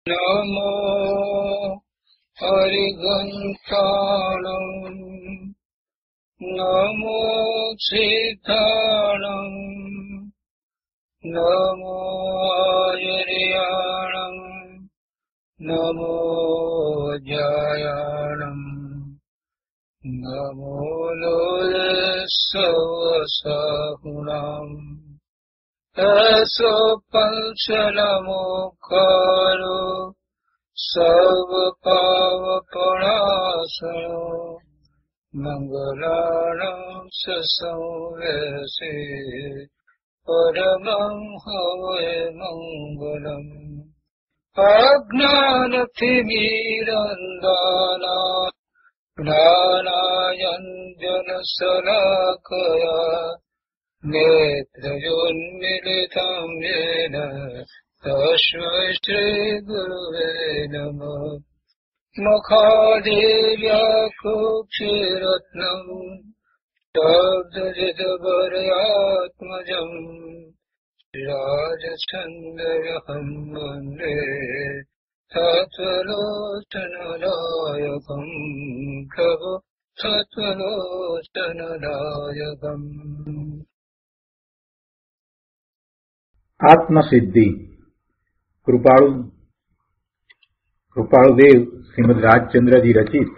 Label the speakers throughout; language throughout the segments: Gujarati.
Speaker 1: નમો હરિઘંટાણં નમો સીતાણં નમો આયર્યાણં નમો જયાણં નમો લોલસવસાહુણાં એસો પંચનમોકારો સર્વપાવપણાસનો મંગલાણં સંવેસે પરમં હવૈ મંગલમ અજ્ઞાનતિમિરંધાના જ્ઞાનાંજનશલાકયા નેત્રયોન્મિલિतं येन તસ્मै શ્રીગુરવે નમઃ મુખાદિવ્યાકુક્ષિરત્નં શબ્દજિતભરયાત્મજં રાજચંદ્રહં વन्दે તત્વલોચનદાયકં પ્રભુ તત્વલોચનદાયકં.
Speaker 2: આત્મસિદ્ધિ. કૃપાળુદેવ શ્રીમદ રાજચંદ્રજી રચિત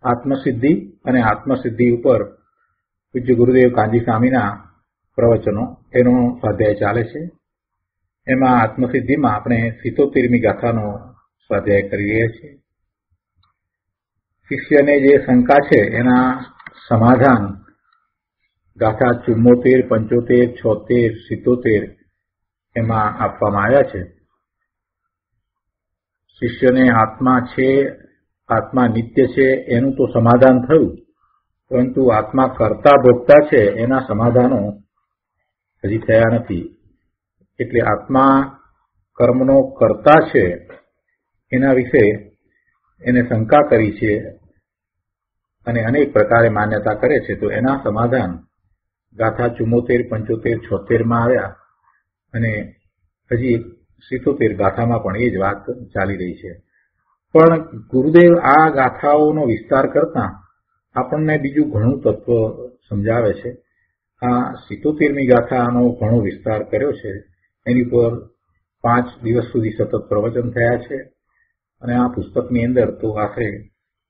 Speaker 2: આત્મસિદ્ધિ અને આત્મસિદ્ધિ ઉપર પૂજ્ય ગુરુદેવ કાંજી સ્વામીના પ્રવચનો, એનો સ્વાધ્યાય ચાલે છે. એમાં આત્મસિદ્ધિમાં આપણે 77મી ગાથાનો સ્વાધ્યાય કરી રહ્યા છીએ. શિષ્યને જે શંકા છે એના સમાધાન ગાથા 74, 75, 76, 77 એમાં આપવામાં આવ્યા છે. શિષ્યને આત્મા છે, આત્મા નિત્ય છે એનું તો સમાધાન થયું, પરંતુ આત્મા કર્તા ભોગતા છે એના સમાધાનો હજી થયા નથી. એટલે આત્મા કર્મનો કર્તા છે એના વિશે એને શંકા કરી છે અને અનેક પ્રકારે માન્યતા કરે છે. તો એના સમાધાન ગાથા 74, 75, 76 માં આવ્યા અને હજી 77 ગાથામાં પણ એ જ વાત ચાલી રહી છે. પણ ગુરુદેવ આ ગાથાઓનો વિસ્તાર કરતા આપણને બીજું ઘણું તત્વ સમજાવે છે. આ 77મી ગાથાનો ઘણો વિસ્તાર કર્યો છે. એની પર 5 દિવસ સુધી સતત પ્રવચન થયા છે અને આ પુસ્તકની અંદર તો આખરે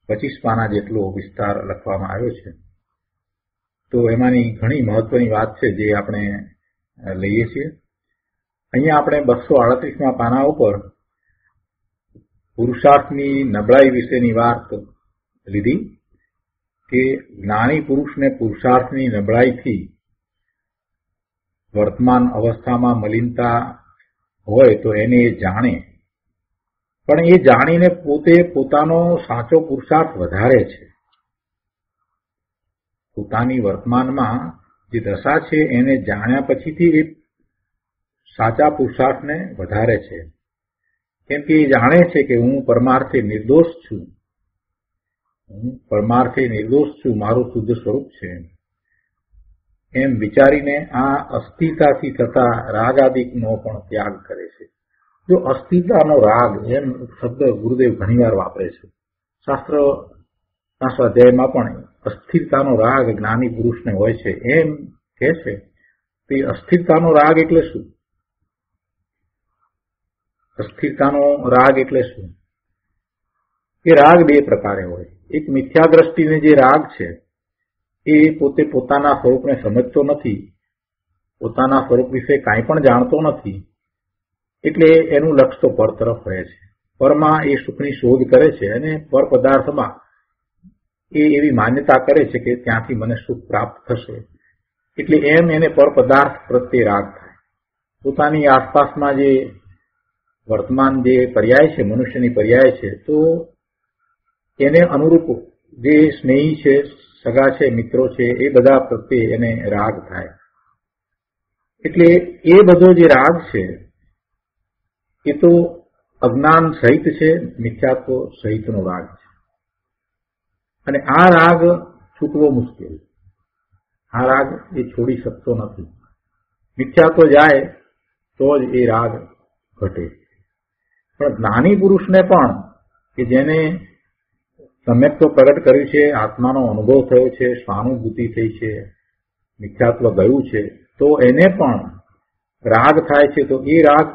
Speaker 2: 25 પાના જેટલો વિસ્તાર લખવામાં આવ્યો છે. તો એમાંની ઘણી મહત્વની વાત છે જે આપણે લઈએ છીએ. અહીંયા આપણે 238માં પાના ઉપર પુરુષાર્થની નબળાઈ વિશેની વાત લીધી કે જ્ઞાની પુરુષને પુરુષાર્થની નબળાઈથી વર્તમાન અવસ્થામાં મલિનતા હોય તો એને એ જાણે, પણ એ જાણીને પોતે પોતાનો સાચો પુરુષાર્થ વધારે છે. પોતાની વર્તમાનમાં જે દશા છે એને જાણ્યા પછીથી એ સાચા પુરુષાર્થને વધારે છે. કેમ કે એ જાણે છે કે હું પરમાર્થે નિર્દોષ છું, મારું શુદ્ધ સ્વરૂપ છે. એમ વિચારીને આ અસ્થિરતાથી થતા રાગાદિકનો પણ ત્યાગ કરે છે. જો અસ્થિરતાનો રાગ એમ શબ્દ ગુરુદેવ ઘણીવાર વાપરે છે. શાસ્ત્રના સ્વાધ્યાયમાં પણ અસ્થિરતાનો રાગ જ્ઞાની પુરુષને હોય છે એમ કહે છે. તો અસ્થિરતાનો રાગ એટલે શું? અસ્થિરતાનો રાગ એટલે શું? એ રાગ બે પ્રકારે હોય. એક મિથ્યા દ્રષ્ટિને જે રાગ છે એ પોતે પોતાના સ્વરૂપને સમજતો નથી, પોતાના સ્વરૂપ વિશે કાંઈ પણ જાણતો નથી, એટલે એનું લક્ષ્ય તો પર તરફ રહે છે. પરમાં એ સુખની શોધ કરે છે અને પર પદાર્થમાં એ એવી માન્યતા કરે છે કે ત્યાંથી મને સુખ પ્રાપ્ત થશે. એટલે એમ એને પર પદાર્થ પ્રત્યે રાગ થાય. પોતાની આસપાસમાં જે વર્તમાન જે પર્યાય છે, મનુષ્યની પર્યાય છે, તો એને અનુરૂપ જે સ્નેહી છે, સગા છે, મિત્રો છે, એ બધા પ્રત્યે એને રાગ થાય. એટલે એ બધો જે રાગ છે એ તો અજ્ઞાન સહિત છે, મિથ્યાત્વ સહિતનો રાગ છે. અને આ રાગ છૂટવો મુશ્કેલ. આ રાગ એ છોડી શકતો નથી. મિથ્યાત્વ જાય તો જ એ રાગ ઘટે. પણ જ્ઞાની પુરુષને પણ કે જેને સમ્યક તો પ્રગટ કર્યું છે, આત્માનો અનુભવ થયો છે, સ્વાનુભૂતિ થઈ છે, મિથ્યાત્વ ગયું છે, તો એને પણ રાગ થાય છે. તો એ રાગ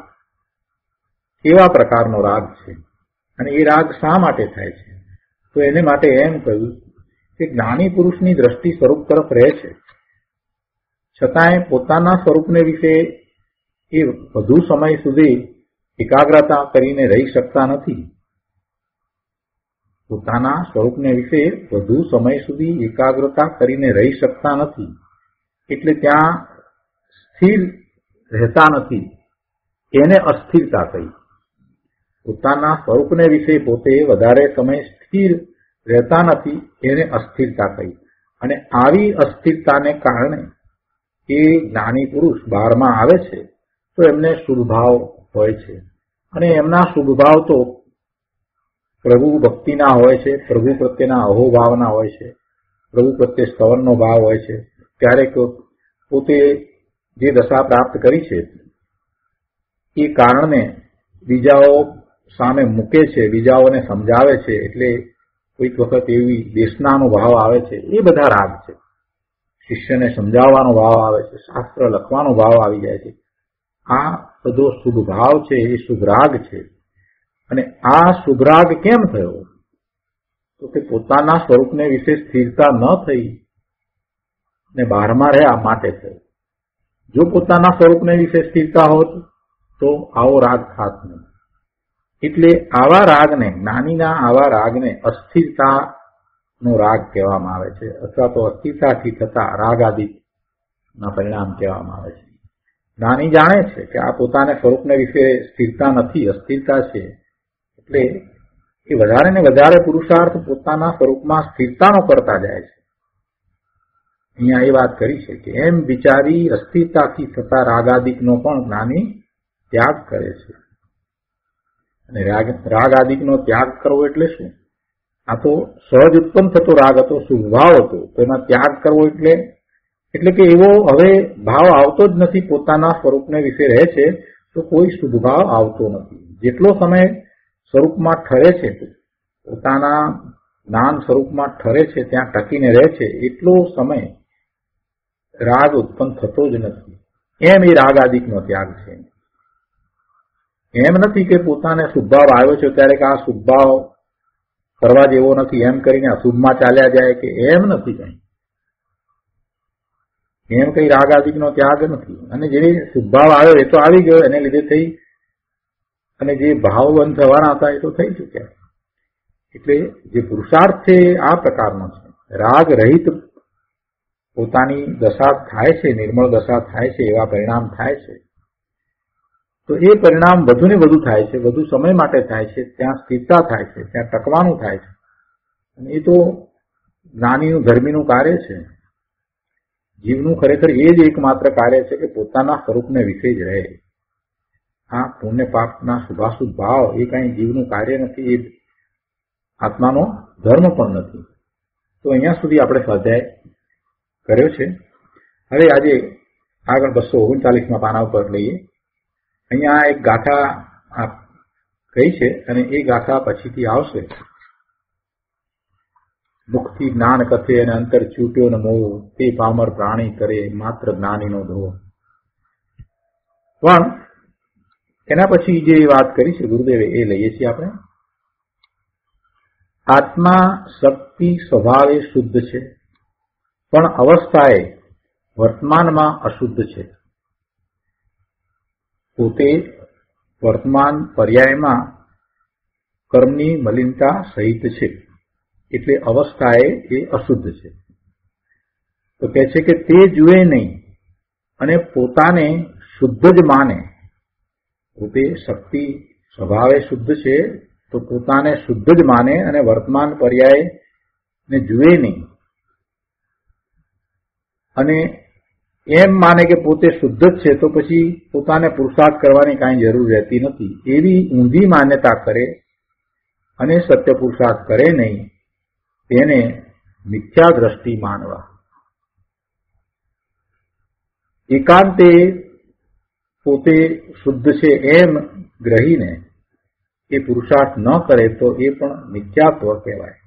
Speaker 2: કેવા પ્રકારનો રાગ છે અને એ રાગ શા માટે થાય છે? તો એને માટે એમ કહ્યું કે જ્ઞાની પુરુષની દ્રષ્ટિ સ્વરૂપ તરફ રહે છે, છતાંય પોતાના સ્વરૂપને વિશે એ વધુ સમય સુધી એકાગ્રતા કરીને રહી શકતા નથી. પોતાના સ્વરૂપને વિશે વધુ સમય સુધી એકાગ્રતા કરીને રહી શકતા નથી, એટલે ત્યાં સ્થિર રહેતા નથી. એને અસ્થિરતા કહી. પોતાના સ્વરૂપને વિશે પોતે વધારે સમય સ્થિર રહેતા નથી, એને અસ્થિરતા કહી. અને આવી અસ્થિરતાને કારણે એ જ્ઞાની પુરુષ બહારમાં આવે છે તો એમને શુભ ભાવ હોય છે, અને એમના શુભ ભાવ તો પ્રભુ ભક્તિના હોય છે, પ્રભુ પ્રત્યેના અહોભાવના હોય છે, પ્રભુ પ્રત્યે સ્તવનનો ભાવ હોય છે. ક્યારેક પોતે જે દશા પ્રાપ્ત કરી છે એ કારણને બીજાઓ સામે મૂકે છે, બીજાઓને સમજાવે છે, એટલે કોઈક વખત એવી દેશનાનો ભાવ આવે છે. એ બધા રાગ છે. શિષ્યને સમજાવવાનો ભાવ આવે છે, શાસ્ત્ર લખવાનો ભાવ આવી જાય છે. આ બધો શુભ ભાવ છે, એ શુભ રાગ છે. અને આ શુભ રાગ કેમ થયો? તો કે પોતાના સ્વરૂપને વિશે સ્થિરતા ન થઈ ને બહારમાં રહ્યા માટે થયો. જો પોતાના સ્વરૂપને વિશે સ્થિરતા હોત તો આવો રાગ થાત નહીં. એટલે આવા રાગને, જ્ઞાનીના આવા રાગને અસ્થિરતાનો રાગ કહેવામાં આવે છે, અથવા તો અસ્થિરતાથી થતા રાગ આદિના પરિણામ કહેવામાં આવે છે. જ્ઞાની જાણે છે કે આ પોતાના સ્વરૂપને વિશે સ્થિરતા નથી, અસ્થિરતા છે, એટલે એ વધારે ને વધારે પુરુષાર્થ પોતાના સ્વરૂપમાં સ્થિરતાનો કરતા જાય છે. અહીંયા એ વાત કરી છે કે એમ વિચારી અસ્થિરતાથી થતા રાગાદિકનો પણ જ્ઞાની ત્યાગ કરે છે. અને રાગ આદિકનો ત્યાગ કરવો એટલે શું? આ તો સહજ ઉત્પન્ન થતો રાગ હતો, શુભ ભાવ હતો, તો એમાં ત્યાગ કરવો એટલે કે એવો હવે ભાવ આવતો જ નથી. પોતાના સ્વરૂપને વિશે રહે છે તો કોઈ શુભ ભાવ આવતો નથી. જેટલો સમય સ્વરૂપમાં ઠરે છે, પોતાના જ્ઞાન સ્વરૂપમાં ઠરે છે, ત્યાં ટકીને રહે છે, એટલો સમય રાગ ઉત્પન્ન થતો જ નથી. એમ એ રાગ આદિકનો ત્યાગ છે. એમ નથી કે પોતાને શુભભાવ આવ્યો છે ત્યારે કે આ શુભભાવ કરવા જેવો નથી એમ કરીને અશુભમાં ચાલ્યા જાય, કે એમ નથી કઈ. એમ કઈ રાગ આદિકનો ત્યાગ નથી. અને જે શુભભાવ આવ્યો એ તો આવી ગયો, એને લીધે થઈ, અને જે ભાવ બંધ થવાના હતા એ તો થઈ ચૂક્યા. એટલે જે પુરુષાર્થ છે આ પ્રકારનો છે. રાગ રહિત પોતાની દશા થાય છે, નિર્મળ દશા થાય છે, એવા પરિણામ થાય છે. તો એ પરિણામ વધુ ને વધુ થાય છે, વધુ સમય માટે થાય છે, ત્યાં સ્થિરતા થાય છે, ત્યાં ટકવાનું થાય છે. અને એ તો જ્ઞાનીનું ધર્મીનું કાર્ય છે. જીવનું ખરેખર એ જ એકમાત્ર કાર્ય છે કે પોતાના સ્વરૂપને વિશે જ રહે. આ પુણ્ય પાપના શુભાશુભ ભાવ એ કઈ જીવનું કાર્ય નથી, એ આત્માનો ધર્મ પણ નથી. તો અહીંયા સુધી આપણે સ્વાધ્યાય કર્યો છે. હવે આજે આગળ 239માં પાના ઉપર લઈએ. અહીંયા એક ગાથા કહી છે, અને એ ગાથા પછીથી આવશે. મુખથી જ્ઞાન કથે અને અંતર છૂટ્યો ન મોહ, તે પામર પ્રાણી કરે માત્ર જ્ઞાનીનો ધો. પણ એના પછી જે વાત કરી છે ગુરુદેવે એ લઈએ છીએ આપણે. આત્મા શક્તિ સ્વભાવે શુદ્ધ છે, પણ અવસ્થાએ વર્તમાનમાં અશુદ્ધ છે. પોતે વર્તમાન પર્યાયમાં કર્મની મલિનતા સહિત છે, એટલે અવસ્થાએ એ અશુદ્ધ છે. તો કહે છે કે તે જુએ નહીં અને પોતાને શુદ્ધ જ માને. પોતે શક્તિ સ્વભાવે શુદ્ધ છે તો પોતાને શુદ્ધ જ માને અને વર્તમાન પર્યાયને જુએ નહીં, અને એમ માને કે પોતે શુદ્ધ જ છે, તો પછી પોતાને પુરુષાર્થ કરવાની કાંઈ જરૂર રહેતી નથી. એવી ઊંધી માન્યતા કરે અને સત્ય પુરુષાર્થ કરે નહીં, તેને મિથ્યા દ્રષ્ટિ માનવા. એકાંતે પોતે શુદ્ધ છે એમ ગ્રહીને એ પુરુષાર્થ ન કરે તો એ પણ મિથ્યાત્વ કહેવાય.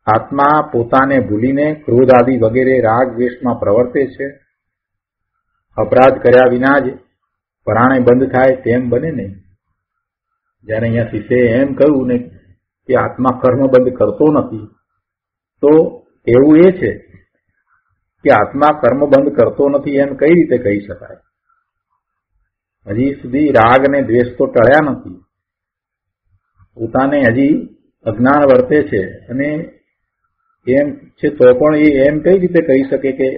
Speaker 2: આત્મા પોતાને ભૂલીને ક્રોધ આદિ વગેરે રાગ દ્વેષમાં પ્રવર્તે છે. અપરાધ કર્યા વિના જ પરાણે બંધ થાય તેમ બને નહીં. જયારે અહીંયા શિષ્યએ એમ કહ્યું ને કે આત્મા કર્મ બંધ કરતો નથી, તો એવું એ છે કે આત્મા કર્મ બંધ કરતો નથી એમ કઈ રીતે કહી શકાય? હજી સુધી રાગ ને દ્વેષ તો ટળ્યા નથી, પોતાને હજી અજ્ઞાન વર્તે છે, અને એમ છે તો પણ એ એમ કઈ રીતે કહી શકે કે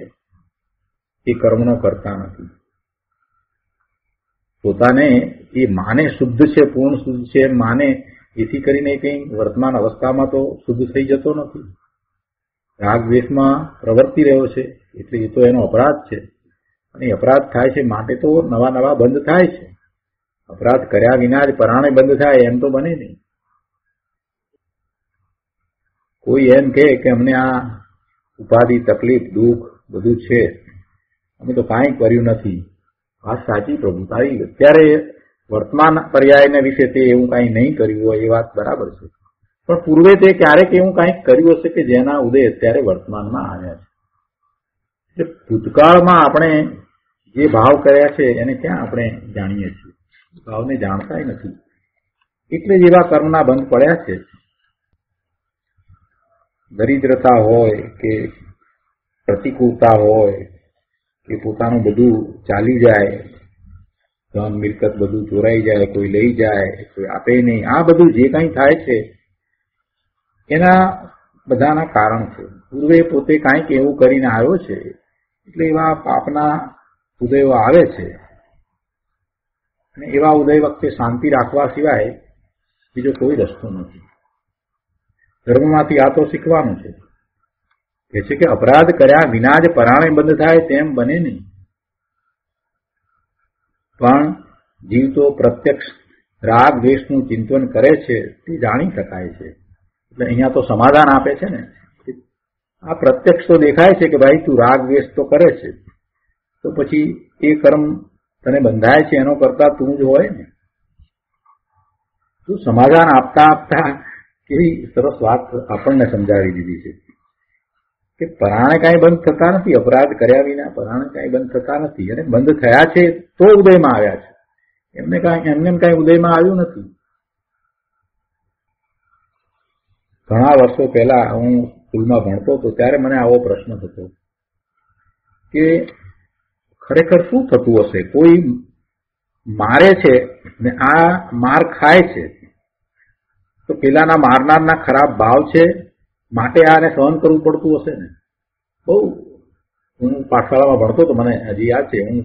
Speaker 2: એ કર્મનો કરતા નથી? પોતાને એ માને શુદ્ધ છે, પૂર્ણ શુદ્ધ છે એમ માને, એથી કરીને કઈ વર્તમાન અવસ્થામાં તો શુદ્ધ થઈ જતો નથી. રાગ દ્વેષમાં પ્રવર્તી રહ્યો છે, એટલે એ તો એનો અપરાધ છે, અને અપરાધ થાય છે માટે તો નવા નવા બંધ થાય છે. અપરાધ કર્યા વિના જ પરાણે બંધ થાય એમ તો બને નહીં. કોઈ એમ કે અમને આ ઉપાધિ, તકલીફ, દુઃખ બધું છે, અમે તો કાંઈ કર્યું નથી. વાત સાચી પ્રભુ તારી, અત્યારે વર્તમાન પર્યાયને વિશે તે એવું કાંઈ નહીં કર્યું હોય એ વાત બરાબર છે, પણ પૂર્વે તે ક્યારેક એવું કાંઈક કર્યું હશે કે જેના ઉદય અત્યારે વર્તમાનમાં આવ્યા છે. એટલે ભૂતકાળમાં આપણે જે ભાવ કર્યા છે એને ક્યાં આપણે જાણીએ છીએ? ભાવને જાણતા નથી, એટલે જ એવા કર્મના બંધ પડ્યા છે. દરિદ્રતા હોય કે પ્રતિકૂળતા હોય કે પોતાનું બધું ચાલી જાય, ધન મિલકત બધું ચોરાઈ જાય, કોઈ લઈ જાય, કોઈ આપે નહીં, આ બધું જે કંઈ થાય છે એના બધાના કારણ છે. પૂર્વે પોતે કાંઈક એવું કરીને આવ્યો છે, એટલે એવા પાપના ઉદયો આવે છે, અને એવા ઉદય વખતે શાંતિ રાખવા સિવાય બીજો કોઈ રસ્તો નથી. ધર્મમાંથી આ તો શીખવાનું છે. કે છે કે અપરાધ કર્યા વિના જ પરાણે બંધ થાય તેમ બને નહીં. પણ જીવ તો પ્રત્યક્ષ રાગ દ્વેષનું ચિંતન કરે છે તે જાણી શકાય છે. એટલે અહીંયા તો સમાધાન આપે છે ને, આ પ્રત્યક્ષ તો દેખાય છે કે ભાઈ તું રાગ દ્વેષ તો કરે છે, તો પછી એ કર્મ તને બંધાય છે એનો કરતા તું જ હોય ને. તું સમાધાન આપતા આપતા કેવી સરસ વાત આપણને સમજાવી દીધી છે કે પરાણે કાંઈ બંધ થતા નથી, અપરાધ કર્યા વિના પરાણે કાંઈ બંધ થતા નથી, અને બંધ થયા છે તો ઉદયમાં આવ્યા છે, એમને કાંઈ ઉદયમાં આવ્યું નથી. ઘણા વર્ષો પહેલા હું સ્કૂલમાં ભણતો હતો ત્યારે મને આવો પ્રશ્ન થતો કે ખરેખર શું થતું હશે? કોઈ મારે છે ને આ માર ખાય છે, તો પેલાના મારનારના ખરાબ ભાવ છે માટે આને સહન કરવું પડતું હશે ને. બહુ હું પાઠશાળામાં ભણતો તો મને હજી યાદ છે, હું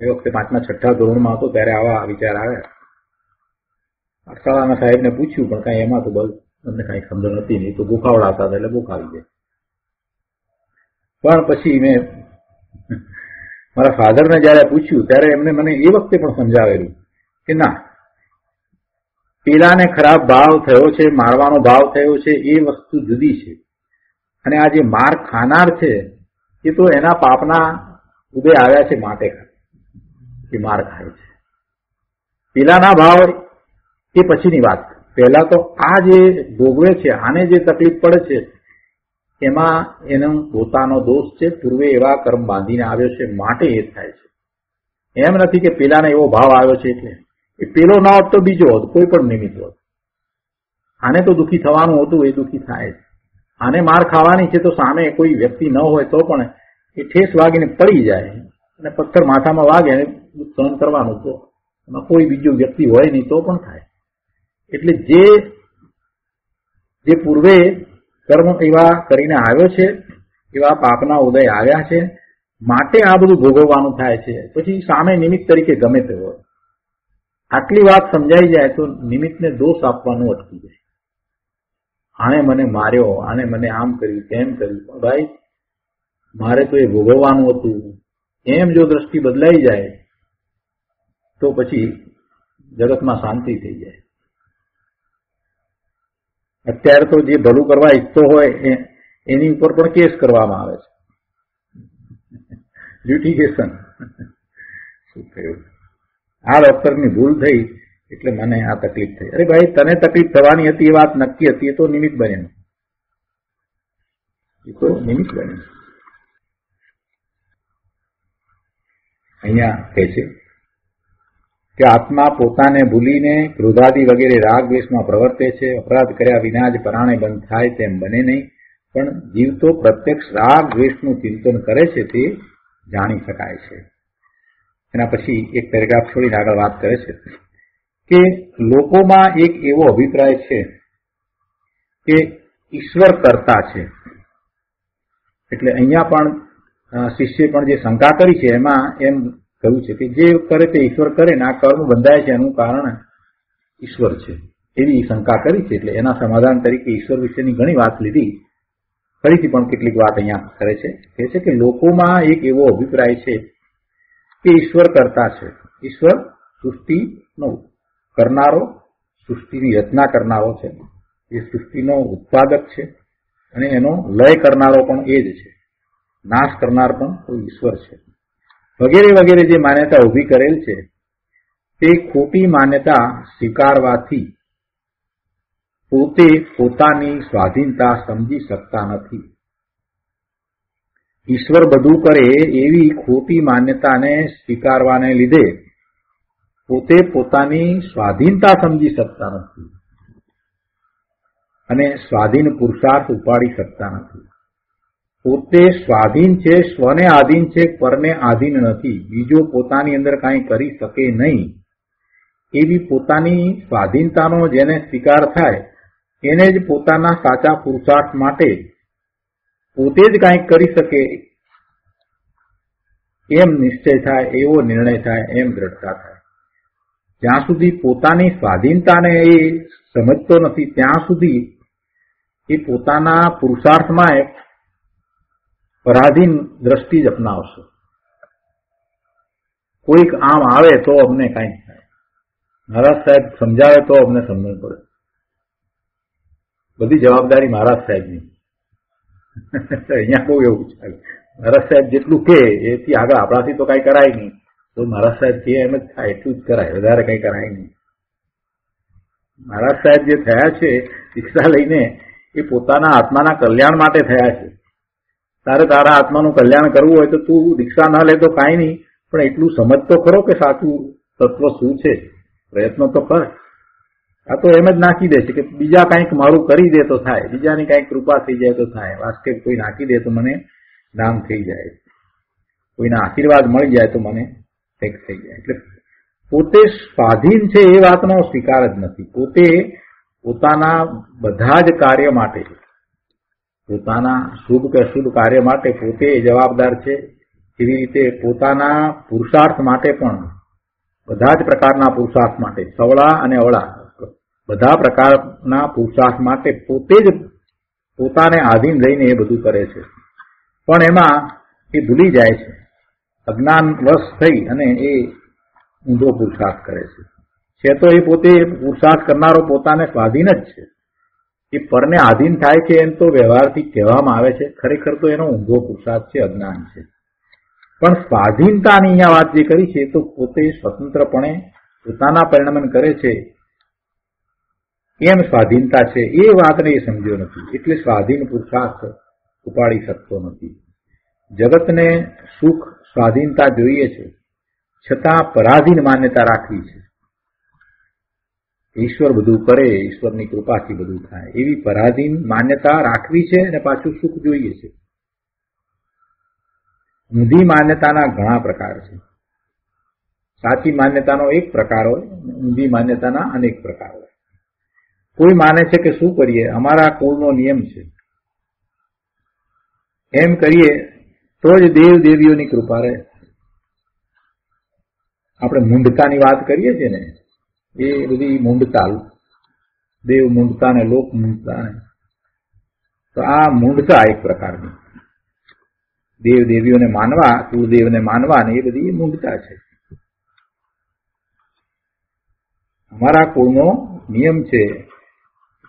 Speaker 2: એ વખતે 5મા 6ઠા ધોરણમાં હતો ત્યારે આવા વિચાર આવ્યા. પાઠશાળાના સાહેબને પૂછ્યું, પણ કાંઈ એમાં તો બસ તમને કાંઈ સમજ નથી, નહીં તો ગોખાવડાતા હતા એટલે ગોખાવી દે. પણ પછી મેં મારા ફાધરને જયારે પૂછ્યું ત્યારે એમને મને એ વખતે પણ સમજાવેલું કે ના, પેલાને ખરાબ ભાવ થયો છે, મારવાનો ભાવ થયો છે, એ વસ્તુ જુદી છે, અને આ જે માર ખાનાર છે એ તો એના પાપના ઉદય આવ્યા છે માટે એ માર ખાય છે. પેલાના ભાવ એ પછીની વાત. પહેલા તો આ જે ભોગવે છે, આને જે તકલીફ પડે છે એમાં એનો પોતાનો દોષ છે, પૂર્વે એવા કર્મ બાંધીને આવ્યો છે માટે એ થાય છે. એમ નથી કે પેલાને એવો ભાવ આવ્યો છે એટલે એ પેલો ના હોત તો બીજો હોત, કોઈ પણ નિમિત્ત હોત. આને તો દુઃખી થવાનું હતું, એ દુઃખી થાય. આને માર ખાવાની છે તો સામે કોઈ વ્યક્તિ ન હોય તો પણ એ ઠેસ વાગીને પડી જાય, અને પથ્થર માથામાં વાગે અને સહન કરવાનું, તો એમાં કોઈ બીજો વ્યક્તિ હોય નહીં તો પણ થાય. એટલે જે પૂર્વે કર્મ એવા કરીને આવ્યો છે, એવા પાપના ઉદય આવ્યા છે માટે આ બધું ભોગવવાનું થાય છે. પછી સામે નિમિત્ત તરીકે ગમે તે હોય. આટલી વાત સમજાઈ જાય તો નિમિત્તને દોષ આપવાનું અટકી જાય. આને મને માર્યો, આને મને આમ કર્યું, તેમ કર્યું, પણ ભાઈ મારે તો એ ભોગવવાનું હતું, એમ જો દ્રષ્ટિ બદલાઈ જાય તો પછી જગતમાં શાંતિ થઈ જાય. અત્યારે તો જે ભલું કરવા ઈચ્છતો હોય એની ઉપર પણ કેસ કરવામાં આવે છે, લ્યુટિગેશન. શું થયું? આ ડોક્ટરની ભૂલ થઈ એટલે મને આ તકલીફ થઈ. અરે ભાઈ, તને તકલીફ થવાની હતી એ વાત નક્કી હતી, એ તો નિમિત્ત બને, એ તો નિમિત્ત બને. અહીંયા કહે છે કે આત્મા પોતાને ભૂલીને ક્રોધાદિ વગેરે રાગ દ્વેષમાં પ્રવર્તે છે. અપરાધ કર્યા વિના જ પરાણે બંધ થાય તેમ બને નહીં, પણ જીવ તો પ્રત્યક્ષ રાગ દ્વેષનું ચિંતન કરે છે તે જાણી શકાય છે. એના પછી એક પેરેગ્રાફ છોડીને આગળ વાત કરે છે કે લોકોમાં એક એવો અભિપ્રાય છે કે ઈશ્વર કરતા છે. એટલે અહીંયા પણ શિષ્ય પણ જે શંકા કરી છે એમાં એમ કહ્યું છે કે જે કરે તે ઈશ્વર કરે ને આ કર્મ બંધાય છે એનું કારણ ઈશ્વર છે, એવી શંકા કરી છે. એટલે એના સમાધાન તરીકે ઈશ્વર વિશેની ઘણી વાત લીધી. ફરીથી પણ કેટલીક વાત અહીંયા કરે છે. કહે છે કે લોકોમાં એક એવો અભિપ્રાય છે કે ઈશ્વર કરતા છે. ઈશ્વર સૃષ્ટિનો કરનારો, સૃષ્ટિની રચના કરનારો છે, એ સૃષ્ટિનો ઉત્પાદક છે અને એનો લય કરનારો પણ એ જ છે, નાશ કરનાર પણ કોઈ ઈશ્વર છે, વગેરે વગેરે જે માન્યતા ઊભી કરેલ છે તે ખોટી માન્યતા સ્વીકારવાથી પોતે પોતાની સ્વાધીનતા સમજી શકતા નથી. ઈશ્વર બધું કરે એવી ખોટી માન્યતાને સ્વીકારવાને લીધે પોતે પોતાની સ્વાધીનતા સમજી શકતા નથી અને સ્વાધીન પુરુષાર્થ ઉપાડી શકતા નથી. પોતે સ્વાધીન છે, સ્વને આધીન છે, પરને આધીન નથી, બીજો પોતાની અંદર કાંઈ કરી શકે નહીં એવી પોતાની સ્વાધીનતાનો જેને સ્વીકાર થાય એને જ પોતાના સાચા પુરુષાર્થ માટે પોતે જ કાંઈક કરી શકે એમ નિશ્ચય થાય, એવો નિર્ણય થાય, એમ દ્રઢતા થાય. જ્યાં સુધી પોતાની સ્વાધીનતાને એ સમજતો નથી ત્યાં સુધી એ પોતાના પુરુષાર્થમાં પરાધીન દ્રષ્ટિ જ અપનાવશે. કોઈક આમ આવે તો અમને કાંઈ થાય, મહારાજ સાહેબ સમજાવે તો અમને સમજણ પડે, બધી જવાબદારી મહારાજ સાહેબની. અહીંયા બહુ એવું ચાલે, મહારાજ સાહેબ જેટલું કે એથી આગળ આપણાથી તો કાંઈ કરાય નહીં, તો મહારાજ સાહેબ કે એમ જ થાય એટલું જ કરાય, વધારે કંઈ કરાય નહીં. મહારાજ સાહેબ જે થયા છે દીક્ષા લઈને એ પોતાના આત્માના કલ્યાણ માટે થયા છે. તારે તારા આત્માનું કલ્યાણ કરવું હોય તો તું દીક્ષા ન લે તો કાંઈ નહીં, પણ એટલું સમજ તો ખરો કે સાચું તત્વ શું છે, પ્રયત્નો તો કર. આ તો એમ જ નાખી દે છે કે બીજા કંઈક મારું કરી દે તો થાય, બીજાની કંઈક કૃપા થઈ જાય તો થાય, વાસ્તવિક કોઈ નાખી દે તો મને દાન થઈ જાય, કોઈના આશીર્વાદ મળી જાય તો મને કંઈક થઈ જાય. એટલે પોતે સ્વાધીન છે એ વાતનો સ્વીકાર જ નથી. પોતે પોતાના બધા જ કાર્ય માટે, પોતાના શુભ કે અશુભ કાર્ય માટે પોતે જવાબદાર છે. એવી રીતે પોતાના પુરુષાર્થ માટે પણ, બધા જ પ્રકારના પુરુષાર્થ માટે, સવળા અને અવળા બધા પ્રકારના પુરુષાર્થ માટે પોતે જ પોતાને આધીન રહીને એ બધું કરે છે. પણ એમાં એ ભૂલી જાય છે, અજ્ઞાનવશ થઈ અને એ ઊંધો પુરુષાર્થ કરે છે. તો એ પોતે પુરુષાર્થ કરનારો પોતાને સ્વાધીન જ છે. એ પરને આધીન થાય છે એમ તો વ્યવહારથી કહેવામાં આવે છે, ખરેખર તો એનો ઊંધો પુરુષાર્થ છે, અજ્ઞાન છે. પણ સ્વાધીનતાની અહીંયા વાત જે કરી છે તો પોતે સ્વતંત્રપણે પોતાના પરિણમન કરે છે એમ સ્વાધીનતા છે, એ વાતને એ સમજ્યો નથી, એટલે સ્વાધીન પુરુષાર્થ ઉપાડી શકતો નથી. જગતને સુખ સ્વાધીનતા જોઈએ છે, છતાં પરાધીન માન્યતા રાખવી છે. ઈશ્વર બધું કરે, ઈશ્વરની કૃપાથી બધું થાય એવી પરાધીન માન્યતા રાખવી છે અને પાછું સુખ જોઈએ છે. ઊંધી માન્યતાના ઘણા પ્રકાર છે. સાચી માન્યતાનો એક પ્રકાર હોય, ઊંધી માન્યતાના અનેક પ્રકાર હોય. કોઈ માને છે કે શું કરીએ, અમારા કુળનો નિયમ છે, એમ કરીએ તો જ દેવ દેવીઓની કૃપા રહે. આપણે મૂંઢતાની વાત કરીએ છીએ ને, એ બધી મૂંઢતા, દેવ મૂંઢતા ને લોક મૂંઢતા ને, તો આ મૂંઢતા એક પ્રકારની, દેવ દેવીઓને માનવા, કુળદેવને માનવા ને એ બધી મૂંઢતા છે. અમારા કુળનો નિયમ છે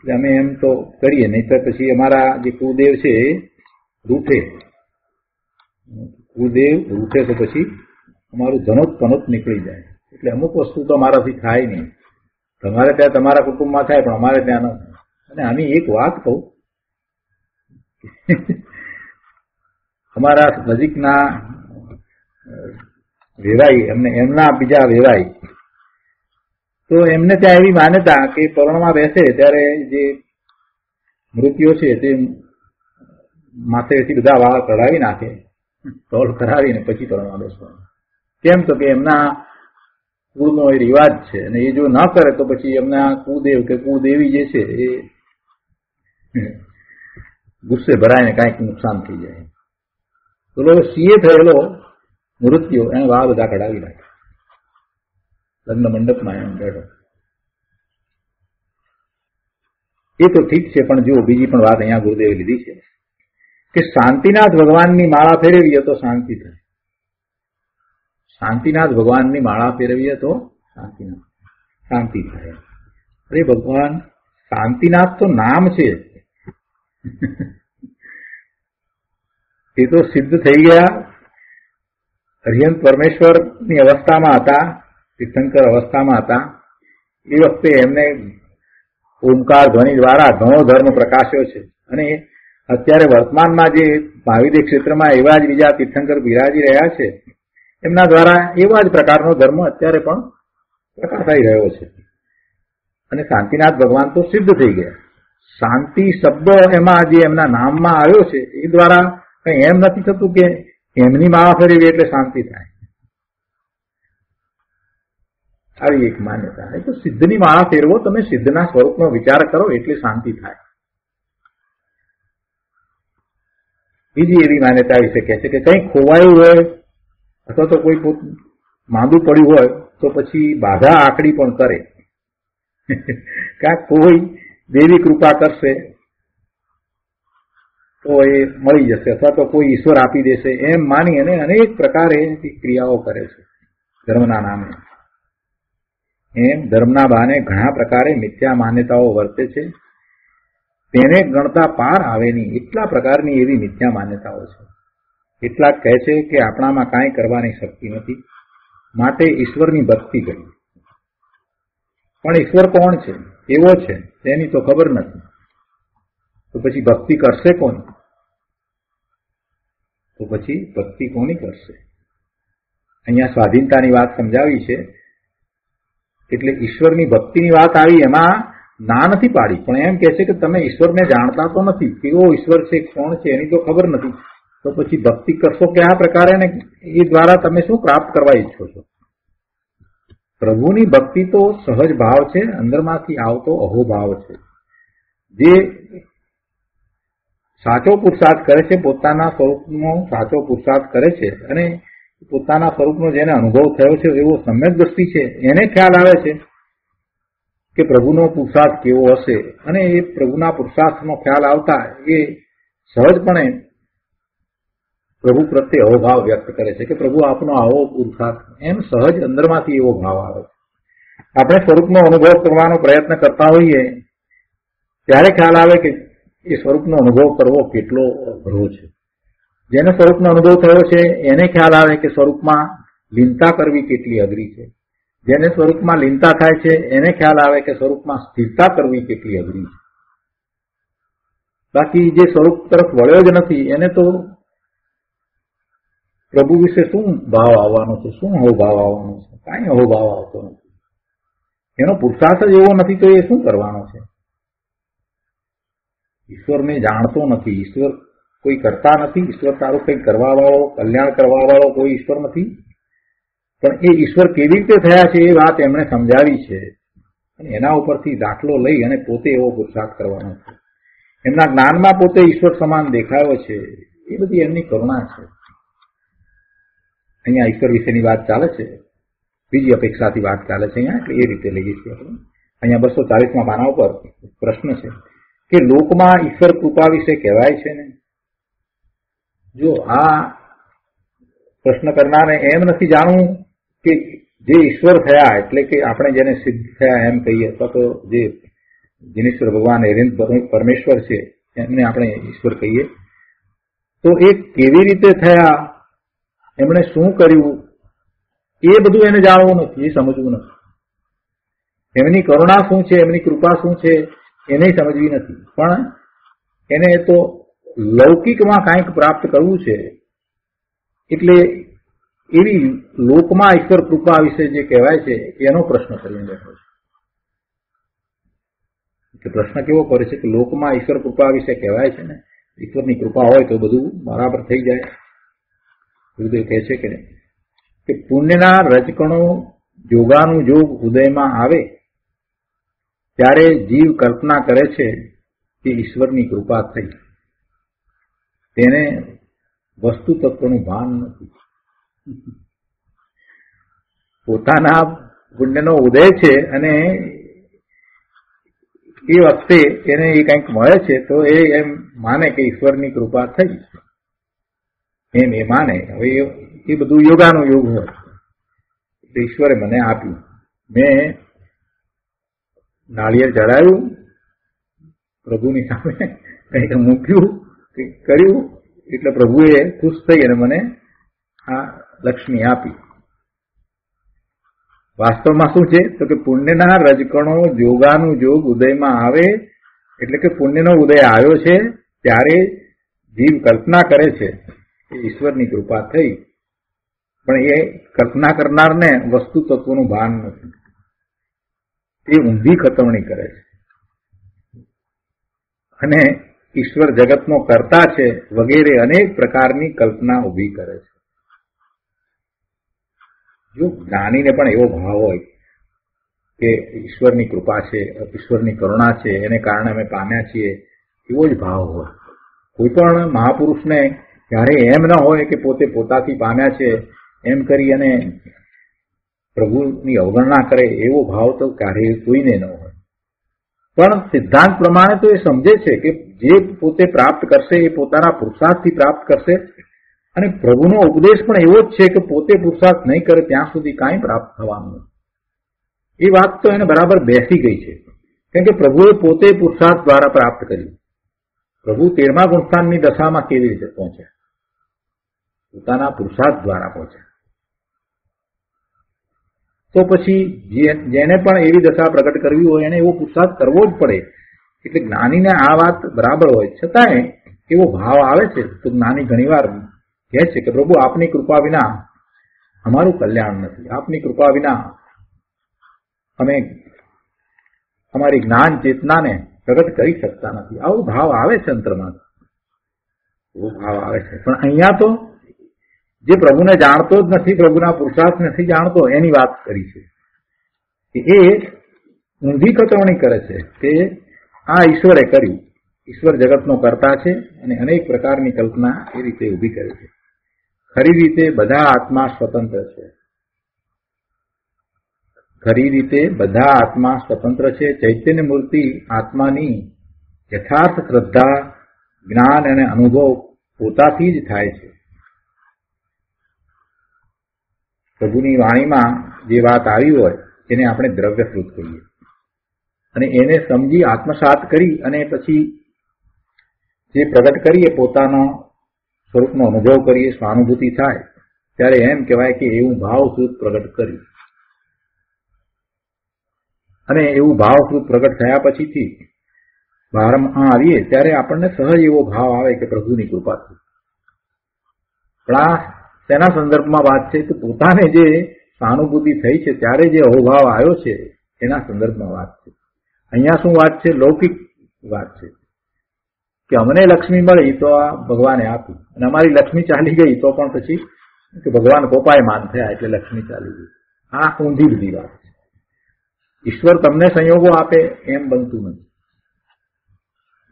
Speaker 2: એટલે અમે એમ તો કરીએ, નહીં તો પછી અમારા જે કુળદેવ છે એ રૂઠે, કુળદેવ રૂઠે તો પછી અમારું ધનોત પનોત નીકળી જાય. એટલે અમુક વસ્તુ તો અમારાથી થાય નહીં, તમારે ત્યાં તમારા કુટુંબમાં થાય, પણ અમારે ત્યાં ન થાય. અને આની એક વાત કહું, અમારા નજીકના વેવાઈ, એમના બીજા વેવાઈ, તો એમને ત્યાં એવી માન્યતા કે પરણમાં બેસે ત્યારે જે મૃત્યુ છે તે માથેથી બધા વાળ કઢાવી નાખે, ટોલ કરાવીને પછી પરણમાં બેસવાનું. કેમ તો કે એમના કુળનો એ રિવાજ છે, અને એ જો ન કરે તો પછી એમના કુળદેવ કે કુળદેવી જે છે એ ગુસ્સે ભરાઈને કાંઈક નુકસાન થઈ જાય. પેલો સીએ થયેલો મૃત્યુ એને વાળ બધા કઢાવી નાખે, લગ્ન મંડપમાં એમ બેઠો. એ તો ઠીક છે, પણ જો બીજી પણ વાત અહીંયા ગુરુદેવે લીધી છે કે શાંતિનાથ ભગવાનની માળા ફેરવીએ તો શાંતિ થાય. શાંતિનાથ ભગવાનની માળા ફેરવીએ તો શાંતિ થાય. અરે ભગવાન, શાંતિનાથ તો નામ છે, એ તો સિદ્ધ થઈ ગયા. હરિહંત પરમેશ્વરની અવસ્થામાં હતા, તીર્થંકર અવસ્થામાં હતા. એ વખતે એમને ઓમકાર ધ્વનિ દ્વારા ઘણો ધર્મ પ્રકાશ્યો છે. અને અત્યારે વર્તમાનમાં જે ભાવિદે ક્ષેત્રમાં એવા જ બીજા તીર્થંકર બિરાજી રહ્યા છે, એમના દ્વારા એવા જ પ્રકારનો ધર્મ અત્યારે પણ પ્રકાશાઈ રહ્યો છે. અને શાંતિનાથ ભગવાન તો સિદ્ધ થઈ ગયા. શાંતિ શબ્દ એમાં જે એમના નામમાં આવ્યો છે એ દ્વારા કઈ એમ નથી થતું કે એમની માળા ફેરવી એટલે શાંતિ થાય. આવી એક માન્યતા. એ તો સિદ્ધની માળા ફેરવો, તમે સિદ્ધના સ્વરૂપનો વિચાર કરો એટલે શાંતિ થાય. બીજી એવી માન્યતા વિશે કહે છે કે કંઈ ખોવાયું હોય અથવા તો કોઈ માંદું પડ્યું હોય તો પછી બાધા આકડી પણ કરે, કાંક કોઈ દેવી કૃપા કરશે તો એ મળી જશે, અથવા તો કોઈ ઈશ્વર આપી દેશે, એમ માની અને અનેક પ્રકારે ક્રિયાઓ કરે છે ધર્મના નામે. એમ ધર્મના બહાને ઘણા પ્રકારે મિથ્યા માન્યતાઓ વર્તે છે. તેને ગણતા પાર આવે નહીં એટલા પ્રકારની એવી મિથ્યા માન્યતાઓ છે. કેટલાક કહે છે કે આપણામાં કાંઈ કરવાની શક્તિ નથી, માટે ઈશ્વરની ભક્તિ કરી. પણ ઈશ્વર કોણ છે, એવો છે તેની તો ખબર નથી, તો પછી ભક્તિ કરશે કોણ? તો પછી ભક્તિ કોની કરશે? અહીંયા સ્વાધીનતાની વાત સમજાવી છે, એટલે ઈશ્વરની ભક્તિની વાત આવી. એમાં ના નથી પાડી, પણ એમ કહે છે કે તમે ઈશ્વરને જાણતા તો નથી, કેવો ઈશ્વર છે, કોણ છે એની તો ખબર નથી, તો પછી ભક્તિ કરશો કે આ પ્રકારે, ને એ દ્વારા તમે શું પ્રાપ્ત કરવા ઈચ્છો છો? પ્રભુની ભક્તિ તો સહજ ભાવ છે, અંદરમાંથી આવતો અહોભાવ છે. જે સાચો પુરુષાર્થ કરે છે, પોતાના સ્વરૂપનો સાચો પુરુષાર્થ કરે છે, અને પોતાના સ્વરૂપનો જેને અનુભવ થયો છે એવો સમ્યક દ્રષ્ટિ છે, એને ખ્યાલ આવે છે કે પ્રભુનો પુરુષાર્થ કેવો હશે, અને એ પ્રભુના પુરુષાર્થનો ખ્યાલ આવતા એ સહજપણે પ્રભુ પ્રત્યે અહોભાવ વ્યક્ત કરે છે કે પ્રભુ આપનો આવો પુરુષાર્થ, એમ સહજ અંદરમાંથી એવો ભાવ આવે છે. આપણે સ્વરૂપનો અનુભવ કરવાનો પ્રયત્ન કરતા હોઈએ ત્યારે ખ્યાલ આવે કે એ સ્વરૂપનો અનુભવ કરવો કેટલો અઘરો છે. જેને સ્વરૂપનો અનુભવ થયો છે એને ખ્યાલ આવે કે સ્વરૂપમાં લીનતા કરવી કેટલી અઘરી છે. જેને સ્વરૂપમાં લીનતા થાય છે એને ખ્યાલ આવે કે સ્વરૂપમાં સ્થિરતા કરવી કેટલી અઘરી છે. બાકી જે સ્વરૂપ તરફ વળ્યો જ નથી એને તો પ્રભુ વિશે શું ભાવ આવવાનો છે, શું અહોભાવ આવવાનો છે? કાંઈ અહોભાવ આવતો નથી. એનો પુરુષાર્થ જ એવો નથી તો એ શું કરવાનો છે? ઈશ્વરને જાણતો નથી, ઈશ્વર કોઈ કરતા નથી, ઈશ્વર તારું કંઈ કરવા વાળો, કલ્યાણ કરવા વાળો કોઈ ઈશ્વર નથી. પણ એ ઈશ્વર કેવી રીતે થયા છે એ વાત એમણે સમજાવી છે, અને એના ઉપરથી દાખલો લઈ અને પોતે એવો પુરુષાર્થ કરવાનો છે. એમના જ્ઞાનમાં પોતે ઈશ્વર સમાન દેખાયો છે, એ બધી એમની કરુણા છે. અહીંયા ઈશ્વર વિશેની વાત ચાલે છે, બીજી અપેક્ષાથી વાત ચાલે છે અહીંયા, એટલે એ રીતે લઈએ છીએ આપણે. અહીંયા 240માં પાના ઉપર પ્રશ્ન છે કે લોકમાં ઈશ્વર કૃપા વિશે કહેવાય છે ને. જો આ પ્રશ્ન કરનારને એમ નથી જાણવું કે જે ઈશ્વર થયા એટલે કે આપણે જેને સિદ્ધ થયા એમ કહીએ, અથવા તો જે જીનેશ્વર ભગવાન હરિહંત પરમેશ્વર છે એમને આપણે ઈશ્વર કહીએ, તો એ કેવી રીતે થયા, એમણે શું કર્યું, એ બધું એને જાણવું નથી, એ સમજવું નથી. એમની કરુણા શું છે, એમની કૃપા શું છે એને સમજવી નથી, પણ એને તો લૌકિકમાં કાંઈક પ્રાપ્ત કરવું છે, એટલે એવી લોકમાં ઈશ્વર કૃપા વિશે જે કહેવાય છે એનો પ્રશ્ન કરીને બેઠો છે. પ્રશ્ન કેવો કરે છે કે લોકમાં ઈશ્વર કૃપા વિશે કહેવાય છે ને, ઈશ્વરની કૃપા હોય તો બધું બરાબર થઈ જાય. ગુરુદેવ કહે છે કે પુણ્યના રજકણો જોગાનું જોગ ઉદયમાં આવે ત્યારે જીવ કલ્પના કરે છે કે ઈશ્વરની કૃપા થઈ, તેને વસ્તુ તત્વનું ભાન નથી. પોતાના પુણ્યનો ઉદય છે અને એ વખતે એને એ કંઈક મળે છે તો એ એમ માને કે ઈશ્વરની કૃપા થઈ, એમ એ માને. હવે એ બધું યોગાનું યોગ હોય. ઈશ્વરે મને આપ્યું, મેં નાળિયેર ચડાવ્યું, પ્રભુની સામે કંઈક મૂક્યું, કંઈક કર્યું, એટલે પ્રભુએ ખુશ થઈ અને મને આ લક્ષ્મી આપી. વાસ્તવમાં શું છે તો કે પુણ્યના રજકણો જોગાનું જોગ ઉદયમાં આવે, એટલે કે પુણ્યનો ઉદય આવ્યો છે ત્યારે જીવ કલ્પના કરે છે કે ઈશ્વરની કૃપા થઈ, પણ એ કલ્પના કરનારને વસ્તુ તત્વનું ભાન નથી. તે ઊંધી ખતવણી કરે છે અને ઈશ્વર જગતનો કર્તા છે વગેરે અનેક પ્રકારની કલ્પના ઊભી કરે છે. જો જ્ઞાનીને પણ એવો ભાવ હોય કે ઈશ્વરની કૃપા છે, ઈશ્વરની કરુણા છે, એને કારણે અમે પામ્યા છીએ, એવો જ ભાવ હોય. કોઈ પણ મહાપુરુષને ત્યારે એમ ન હોય કે પોતે પોતાથી પામ્યા છે એમ કરી અને પ્રભુની અવગણના કરે, એવો ભાવ તો ક્યારેય કોઈને ન હોય. પણ સિદ્ધાંત પ્રમાણે તો એ સમજે છે કે જે પોતે પ્રાપ્ત કરશે એ પોતાના પુરુષાર્થથી પ્રાપ્ત કરશે, અને પ્રભુનો ઉપદેશ પણ એવો જ છે કે પોતે પુરુષાર્થ નહીં કરે ત્યાં સુધી કાંઈ પ્રાપ્ત થવાનું નથી. એ વાત તો એને બરાબર બેસી ગઈ છે, કેમ કે પ્રભુએ પોતે પુરુષાર્થ દ્વારા પ્રાપ્ત કર્યું. પ્રભુ 13મા ગુણસ્થાનની દશામાં કેવી રીતે પહોંચ્યા? પોતાના પુરુષાર્થ દ્વારા પહોંચ્યા. તો પછી જેને પણ એવી દશા પ્રગટ કરવી હોય એને એવો પુરુષાર્થ કરવો જ પડે. એટલે જ્ઞાનીને આ વાત બરાબર હોય, છતાંય એવો ભાવ આવે છે તો જ્ઞાની ઘણીવાર કહે છે કે પ્રભુ આપની કૃપા વિના અમારું કલ્યાણ નથી, આપની કૃપા વિના અમે અમારી જ્ઞાન ચેતનાને પ્રગટ કરી શકતા નથી. આવો ભાવ આવે છે અંતરમાં, એવો ભાવ આવે છે. પણ અહીંયા તો જે પ્રભુને જાણતો જ નથી, પ્રભુના પુરુષાર્થ નથી જાણતો, એની વાત કરી છે કે એ ઊંધી કચવણી કરે છે કે આ ઈશ્વરે કર્યું, ઈશ્વર જગતનો કર્તા છે અને અનેક પ્રકારની કલ્પના એ રીતે ઊભી કરે છે. ખરી રીતે બધા આત્મા સ્વતંત્ર છે, ખરી રીતે બધા આત્મા સ્વતંત્ર છે. ચૈતન્ય મૂર્તિ આત્માની યથાર્થ શ્રદ્ધા, જ્ઞાન અને અનુભવ પોતાથી જ થાય છે. પ્રભુની વાણીમાં જે વાત આવી હોય એને આપણે દ્રવ્યશ્રુત કહીએ, અને એને સમજી આત્મસાત કરી અને પછી જે પ્રગટ કરીએ, પોતાનો સ્વરૂપનો અનુભવ કરીએ, સ્વાનુભૂતિ થાય, ત્યારે એમ કહેવાય કે એવું ભાવશ્રુત પ્રગટ કર્યું. અને એવું ભાવશ્રુત પ્રગટ થયા પછીથી બહારમાં આવીએ ત્યારે આપણને સહજ એવો ભાવ આવે કે પ્રભુની કૃપાથી. પણ આ તેના સંદર્ભમાં વાત છે કે પોતાને જે સહાનુભૂતિ થઈ છે ત્યારે જે અહોભાવ આવ્યો છે એના સંદર્ભમાં વાત છે. અહીંયા શું વાત છે? લૌકિક વાત છે કે અમને લક્ષ્મી મળી તો આ ભગવાને આપી, અને અમારી લક્ષ્મી ચાલી ગઈ તો પણ પછી કે ભગવાન કોપાયમાન થયા એટલે લક્ષ્મી ચાલી ગઈ. આ ઊંધી બધી વાત છે. ઈશ્વર તમને સંયોગો આપે એમ બનતું નથી,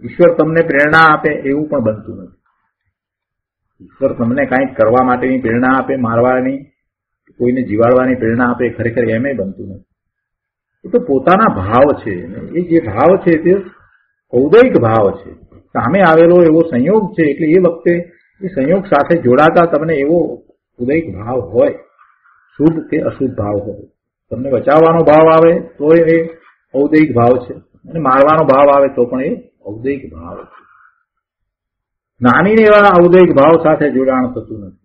Speaker 2: ઈશ્વર તમને પ્રેરણા આપે એવું પણ બનતું નથી. ઈશ્વર તમને કાંઈક કરવા માટેની પ્રેરણા આપે, મારવાની, કોઈને જીવાડવાની પ્રેરણા આપે, ખરેખર એમ બનતું નથી. એ તો પોતાના ભાવ છે. એ જે ભાવ છે તે ઔદૈક ભાવ છે, સામે આવેલો એવો સંયોગ છે. એટલે એ વખતે એ સંયોગ સાથે જોડાતા તમને એવો ઉદૈક ભાવ હોય, શુભ કે અશુભ ભાવ હોય. તમને બચાવવાનો ભાવ આવે તો એ ઔદૈક ભાવ છે, અને મારવાનો ભાવ આવે તો પણ એ ઔદૈક ભાવ છે. જ્ઞાનીને એવા ઔદૈક ભાવ સાથે જોડાણ થતું નથી.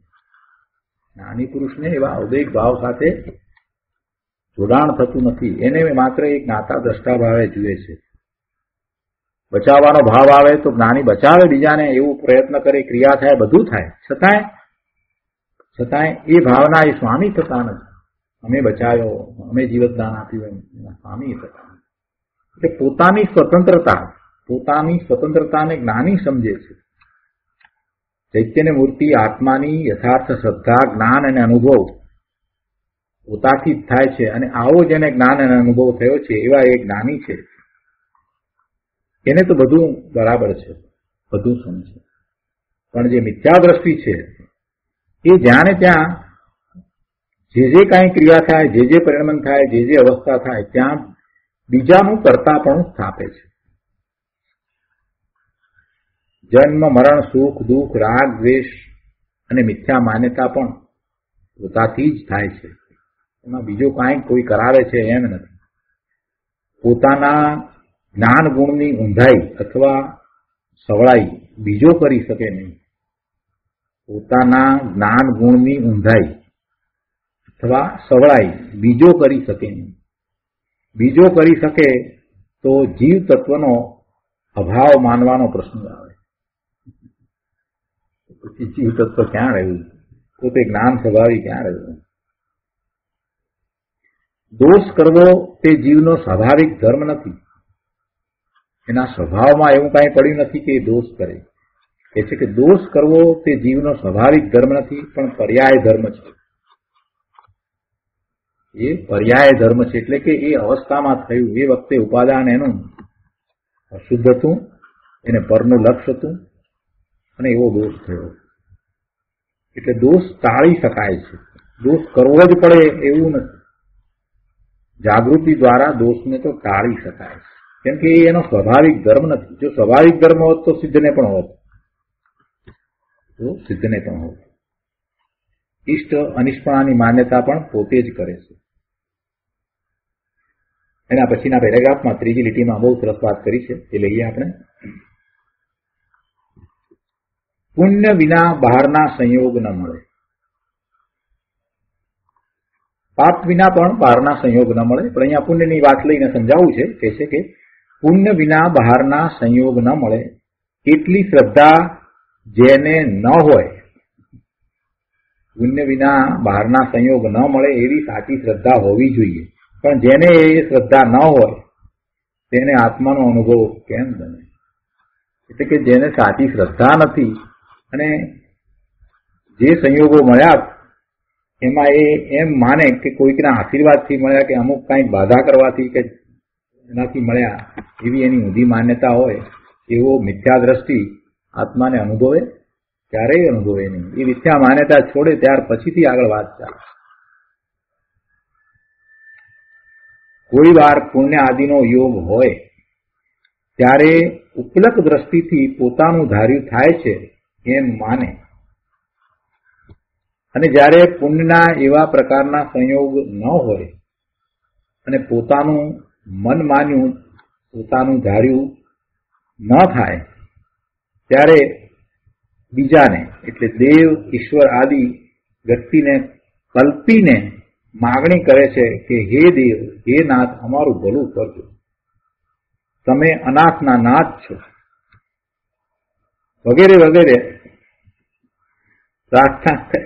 Speaker 2: જ્ઞાની પુરુષને એવા ઔદૈક ભાવ સાથે જોડાણ થતું નથી. એને માત્ર એક જ્ઞાતા દ્રષ્ટા ભાવે જુએ છે. બચાવવાનો ભાવ આવે તો જ્ઞાની બચાવે બીજાને, એવું પ્રયત્ન કરે, ક્રિયા થાય, બધું થાય, છતાંય એ ભાવના એ સ્વામી થતા નથી. અમે બચાવ્યો, અમે જીવતદાન આપ્યું, એના સ્વામી થતા નથી. એટલે પોતાની સ્વતંત્રતાને જ્ઞાની સમજે છે. ચૈત્યની મૂર્તિ આત્માની યથાર્થ શ્રદ્ધા, જ્ઞાન અને અનુભવ પોતાથી જ થાય છે. અને આવો જેને જ્ઞાન અને અનુભવ થયો છે એવા એ જ્ઞાની છે. એને તો બધું બરાબર છે, બધું સમજે. પણ જે મિથ્યા દ્રષ્ટિ છે એ જ્યાં ને ત્યાં જે કાંઈ ક્રિયા થાય, જે પરિણમન થાય, જે અવસ્થા થાય, ત્યાં બીજાનું કરતાપણું સ્થાપે છે. જન્મ મરણ, સુખ દુઃખ, રાગ દ્વેષ અને મિથ્યા માન્યતા પણ પોતાથી જ થાય છે. એમાં બીજો કાંઈ કોઈ કરાવે છે એમ નથી. પોતાના જ્ઞાન ગુણની ઊંધાઈ અથવા સવળાઈ બીજો કરી શકે નહીં. પોતાના જ્ઞાન ગુણની ઊંધાઈ અથવા સવળાઈ બીજો કરી શકે નહીં. બીજો કરી શકે તો જીવ તત્વનો અભાવ માનવાનો પ્રશ્ન આવે. પછી જીવ તત્વ ક્યાં રહ્યું? પોતે જ્ઞાન સ્વભાવી ક્યાં રહ્યું? દોષ કરવો તે જીવનો સ્વાભાવિક ધર્મ નથી. એના સ્વભાવમાં એવું કાંઈ પડ્યું નથી કે એ દોષ કરે. એ છે કે દોષ કરવો તે જીવનો સ્વાભાવિક ધર્મ નથી, પણ પર્યાય ધર્મ છે. એ પર્યાય ધર્મ છે, એટલે કે એ અવસ્થામાં થયું, એ વખતે ઉપાદાન એનું અશુદ્ધ હતું, એને પરનું લક્ષ્ય હતું, અને એવો દોષ થયો. એટલે દોષ ટાળી શકાય છે. દોષ કરવો જ પડે એવું નથી. જાગૃતિ દ્વારા દોષને તો ટાળી શકાય છે, કેમ કે એનો સ્વાભાવિક ધર્મ નથી. જો સ્વાભાવિક ધર્મ હોત તો સિદ્ધને પણ હોત. ઇષ્ટ અનિષ્ટની માન્યતા પણ પોતે જ કરે છે. એના પછીના પેરેગ્રાફમાં ત્રીજી લીટીમાં બહુ સરસ વાત કરી છે, એ લઈએ આપણે. પુણ્ય વિના બહારના સંયોગ ન મળે. પાપ વિના પણ બહારના સંયોગ ન મળે. પણ અહીંયા પુણ્યની વાત લઈને સમજાવવું છે. કહે છે કે પુણ્ય વિના બહારના સંયોગ ન મળે. કેટલી શ્રદ્ધા જેને ન હોય, પુણ્ય વિના બહારના સંયોગ ન મળે એવી સાચી શ્રદ્ધા હોવી જોઈએ. પણ જેને એ શ્રદ્ધા ન હોય તેને આત્માનો અનુભવ કેમ બને? એટલે કે જેને સાચી શ્રદ્ધા નથી અને જે સંયોગો મળ્યા એમાં એ એમ માને કે કોઈકના આશીર્વાદથી મળ્યા કે અમુક કાંઈક બાધા કરવાથી કે એનાથી મળ્યા, એવી એની ઊંધી માન્યતા હોય, એવો મિથ્યા દ્રષ્ટિ આત્માને અનુભવે ક્યારેય અનુભવે નહીં. એ મિથ્યા માન્યતા છોડે ત્યાર પછીથી આગળ વાત ચાલે. કોઈ વાર પુણ્ય આદિનો યોગ હોય ત્યારે ઉપલક દ્રષ્ટિથી પોતાનું ધાર્યું થાય છે એમ માને, અને જ્યારે પુણ્યના એવા પ્રકારના સંયોગ ન હોય અને પોતાનું મન માન્યું, પોતાનું ધાર્યું ન થાય, ત્યારે બીજાને એટલે દેવ ઈશ્વર આદિ વ્યક્તિને કલ્પીને માગણી કરે છે કે હે દેવ, હે નાથ, અમારું ભલું કરજો, તમે અનાથના નાથ છો, વગેરે વગેરે પ્રાર્થના કરે.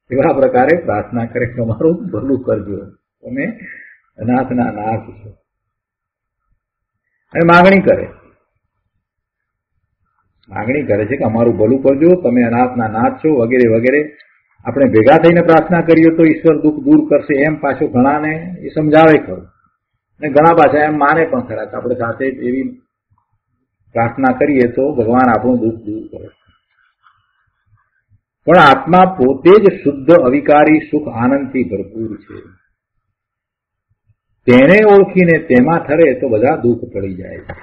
Speaker 2: એવા પ્રકારે પ્રાર્થના કરે કે અમારું ભલું કરજો, તમે અનાથના નાથ છો, અને માગણી કરે છે કે અમારું ભલું કરજો, તમે અનાથના નાથ છો, વગેરે વગેરે. આપણે ભેગા થઈને પ્રાર્થના કરીએ તો ઈશ્વર દુઃખ દૂર કરશે એમ પાછું ઘણાને એ સમજાવે ખરું, અને ઘણા પાછા એમ માને પણ ખરા કે આપણે સાથે એવી પ્રાર્થના કરીએ તો ભગવાન આપણું દુઃખ દૂર કરે. પણ આત્મા પોતે જ શુદ્ધ અવિકારી સુખ આનંદથી ભરપૂર છે. તેને ઓળખીને તેમાં ઠરે તો બધા દુઃખ ટળી જાય છે.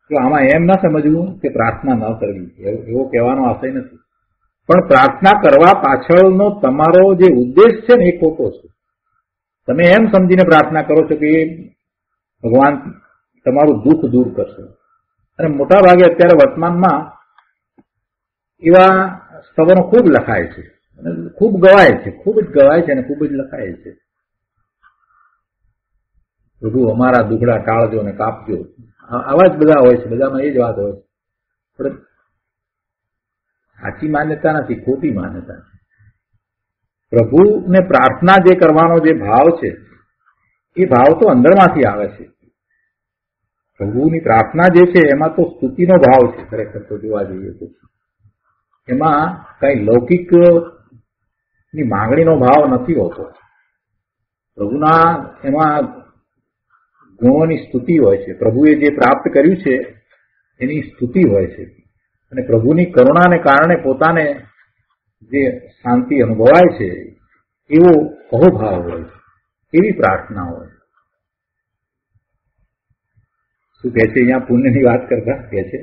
Speaker 2: તો આમાં એમ ન સમજવું કે પ્રાર્થના ન કરવી, એવો કહેવાનો આશય નથી. પણ પ્રાર્થના કરવા પાછળનો તમારો જે ઉદ્દેશ છે ને એ ખોટો છે. તમે એમ સમજીને પ્રાર્થના કરો છો કે ભગવાન તમારું દુઃખ દૂર કરશે. અને મોટા ભાગે અત્યારે વર્તમાનમાં એવા સ્તવનો ખૂબ લખાય છે, અને ખૂબ ગવાય છે, ખૂબ જ ગવાય છે અને ખૂબ જ લખાય છે. પ્રભુ અમારા દુખડા ટાળજો ને કાપજો, આવા જ બધા હોય છે, બધામાં એ જ વાત હોય છે. પણ સાચી માન્યતા નથી, ખોટી માન્યતા છે. પ્રભુને પ્રાર્થના જે કરવાનો જે ભાવ છે એ ભાવ તો અંદરમાંથી આવે છે. પ્રભુની પ્રાર્થના જે છે એમાં તો સ્તુતિનો ભાવ છે. ખરેખર તો જોવા જઈએ તો એમાં કઈ લૌકિક ની માંગણીનો ભાવ નથી હોતો. પ્રભુના એમાં ગુણોની સ્તુતિ હોય છે. પ્રભુએ જે પ્રાપ્ત કર્યું છે એની સ્તુતિ હોય છે. અને પ્રભુની કરુણાને કારણે પોતાને જે શાંતિ અનુભવાય છે એવો અહોભાવ હોય છે, એવી પ્રાર્થના હોય. શું કહે છે અહીંયા પુણ્યની વાત કરતા કહે છે